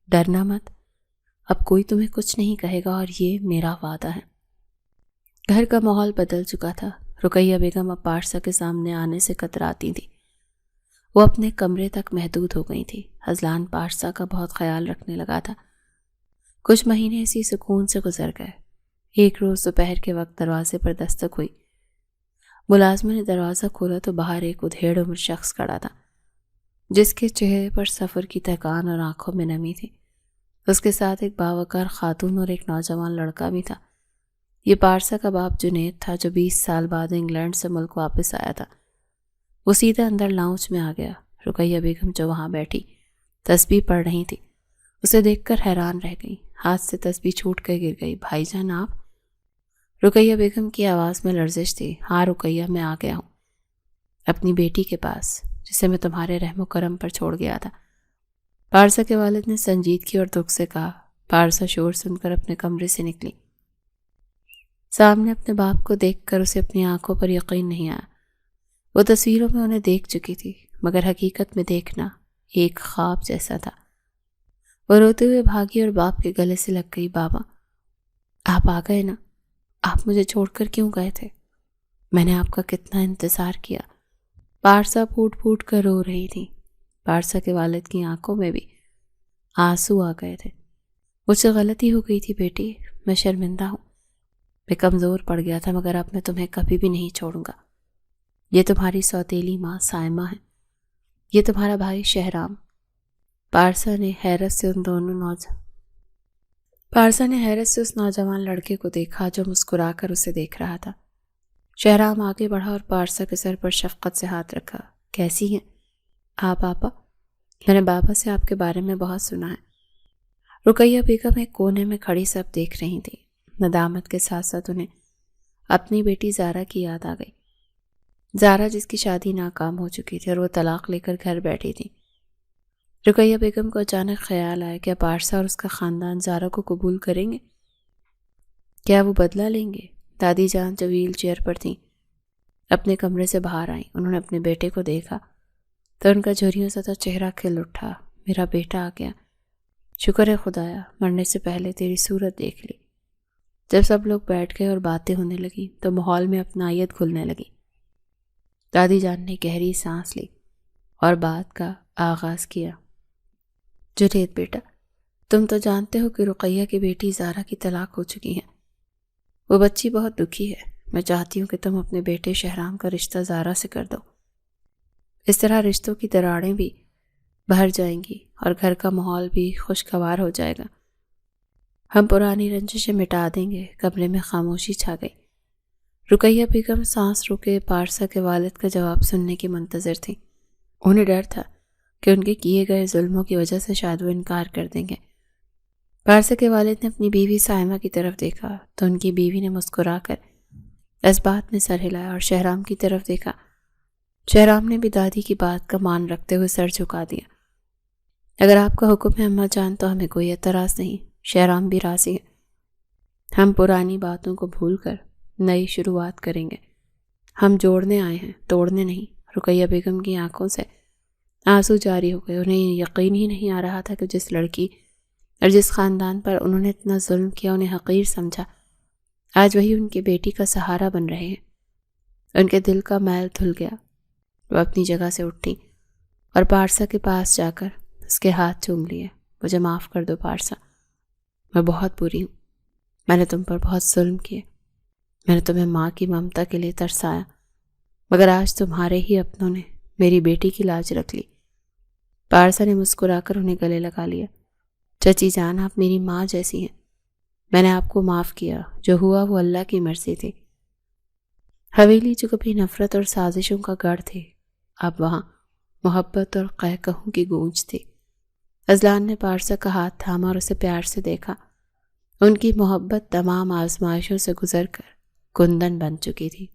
ڈرنا مت، اب کوئی تمہیں کچھ نہیں کہے گا، اور یہ میرا وعدہ ہے۔ گھر کا ماحول بدل چکا تھا۔ رقیہ بیگم اب پارسا کے سامنے آنے سے کتراتی تھی۔ وہ اپنے کمرے تک محدود ہو گئی تھی۔ اذلان پارسا کا بہت خیال رکھنے لگا تھا۔ کچھ مہینے اسی سکون سے گزر گئے۔ ایک روز دوپہر کے وقت دروازے پر دستک ہوئی۔ ملازمہ نے دروازہ کھولا تو باہر ایک ادھیڑ عمر شخص کھڑا تھا جس کے چہرے پر سفر کی تھکان اور آنکھوں میں نمی تھی۔ اس کے ساتھ ایک باوقار خاتون اور ایک نوجوان لڑکا بھی تھا۔ یہ پارسا کا باپ جنید تھا جو 20 سال بعد انگلینڈ سے ملک واپس آیا تھا۔ وہ سیدھے اندر لاؤنج میں آ گیا۔ رقیہ بیگم جو وہاں بیٹھی تسبیح پڑھ رہی تھی اسے دیکھ کر حیران رہ گئی۔ ہاتھ سے تسبیح چھوٹ کر گر گئی۔ بھائی جان آپ؟ رقیہ بیگم کی آواز میں لرزش تھی۔ ہاں رقیہ، میں آ گیا ہوں اپنی بیٹی کے پاس جسے میں تمہارے رحم و کرم پر چھوڑ گیا تھا۔ پارسا کے والد نے سنجیدگی اور دکھ سے کہا۔ پارسا شور سن کر اپنے کمرے سے نکلی۔ سامنے اپنے باپ کو دیکھ کر اسے اپنی آنکھوں پر یقین نہیں آیا۔ وہ تصویروں میں انہیں دیکھ چکی تھی مگر حقیقت میں دیکھنا ایک خواب جیسا تھا۔ وہ روتے ہوئے بھاگی اور باپ کے گلے سے لگ گئی۔ بابا آپ آ گئے نا؟ آپ مجھے چھوڑ کر کیوں گئے تھے؟ میں نے آپ کا کتنا انتظار کیا۔ پارسا پھوٹ پھوٹ کر رو رہی تھی۔ پارسا کے والد کی آنکھوں میں بھی آنسو آ گئے تھے۔ مجھ سے غلطی ہو گئی تھی بیٹی، میں شرمندہ ہوں، میں کمزور پڑ گیا تھا، مگر اب میں تمہیں کبھی بھی نہیں چھوڑوں گا۔ یہ تمہاری سوتیلی ماں سائمہ ہے، یہ تمہارا بھائی شہرام۔ پارسا نے حیرت سے اس نوجوان لڑکے کو دیکھا جو مسکرا کر اسے دیکھ رہا تھا۔ شہرام آگے بڑھا اور پارسا کے سر پر شفقت سے ہاتھ رکھا۔ کیسی ہیں آپ آپا؟ میں نے بابا سے آپ کے بارے میں بہت سنا ہے۔ رقیہ بیگم ایک کونے میں کھڑی سب دیکھ رہی تھی۔ ندامت کے ساتھ ساتھ انہیں اپنی بیٹی زارا کی یاد آ گئی۔ زارا جس کی شادی ناکام ہو چکی تھی اور وہ طلاق لے کر گھر بیٹھی تھی۔ رقیہ بیگم کو اچانک خیال آیا کہ پارسا اور اس کا خاندان زارا کو قبول کریں گے؟ کیا وہ بدلہ لیں گے؟ دادی جان جو ویل چیئر پر تھیں اپنے کمرے سے باہر آئیں۔ انہوں نے اپنے بیٹے کو دیکھا تو ان کا جھریوں سے چہرہ کھل اٹھا۔ میرا بیٹا آ گیا، شکر ہے خدایا، مرنے سے پہلے تیری صورت دیکھ لی۔ جب سب لوگ بیٹھ گئے اور باتیں ہونے لگیں تو ماحول میں اپنائیت کھلنے لگی۔ دادی جان نے گہری سانس لی اور بات کا آغاز کیا۔ جنید بیٹا، تم تو جانتے ہو کہ رقیہ کی بیٹی زارا کی طلاق ہو چکی ہے۔ وہ بچی بہت دکھی ہے۔ میں چاہتی ہوں کہ تم اپنے بیٹے شہرام کا رشتہ زارا سے کر دو۔ اس طرح رشتوں کی دراڑیں بھی بھر جائیں گی اور گھر کا ماحول بھی خوشگوار ہو جائے گا۔ ہم پرانی رنجشیں مٹا دیں گے۔ کمرے میں خاموشی چھا گئی۔ رقیہ بیگم سانس روکے پارسا کے والد کا جواب سننے کی منتظر تھی۔ انہیں ڈر تھا کہ ان کے کیے گئے ظلموں کی وجہ سے شاید وہ انکار کر دیں گے۔ پارسا کے والد نے اپنی بیوی سائمہ کی طرف دیکھا تو ان کی بیوی نے مسکرا کر اس بات میں سر ہلایا اور شہرام کی طرف دیکھا۔ شہرام نے بھی دادی کی بات کا مان رکھتے ہوئے سر جھکا دیا۔ اگر آپ کا حکم ہے اماں جان تو ہمیں کوئی اعتراض نہیں۔ شہرام بھی راضی ہے۔ ہم پرانی باتوں کو بھول کر نئی شروعات کریں گے۔ ہم جوڑنے آئے ہیں، توڑنے نہیں۔ رقیہ بیگم کی آنکھوں سے آنسو جاری ہو گئے۔ انہیں یقین ہی نہیں آ رہا تھا کہ جس لڑکی اور جس خاندان پر انہوں نے اتنا ظلم کیا، انہیں حقیر سمجھا، آج وہی ان کی بیٹی کا سہارا بن رہے ہیں۔ ان کے دل کا میل دھل گیا۔ وہ اپنی جگہ سے اٹھی اور پارسا کے پاس جا کر اس کے ہاتھ چوم لیے۔ مجھے معاف کر دو پارسا، میں بہت بری ہوں۔ میں نے تم پر بہت ظلم کیے۔ میں نے تمہیں ماں کی ممتا کے لیے ترسایا، مگر آج تمہارے ہی اپنوں نے میری بیٹی کی لاج رکھ لی۔ پارسا نے مسکرا کر انہیں گلے لگا لیا۔ چچی جان، آپ میری ماں جیسی ہیں۔ میں نے آپ کو معاف کیا، جو ہوا وہ اللہ کی مرضی تھی۔ حویلی جو کبھی نفرت اور سازشوں کا گڑھ تھی، اب وہاں محبت اور قہقہوں کی گونج تھی۔ اذلان نے پارسا کا ہاتھ تھاما اور اسے پیار سے دیکھا۔ ان کی محبت تمام آزمائشوں سے گزر کر کندن بن چکی تھی۔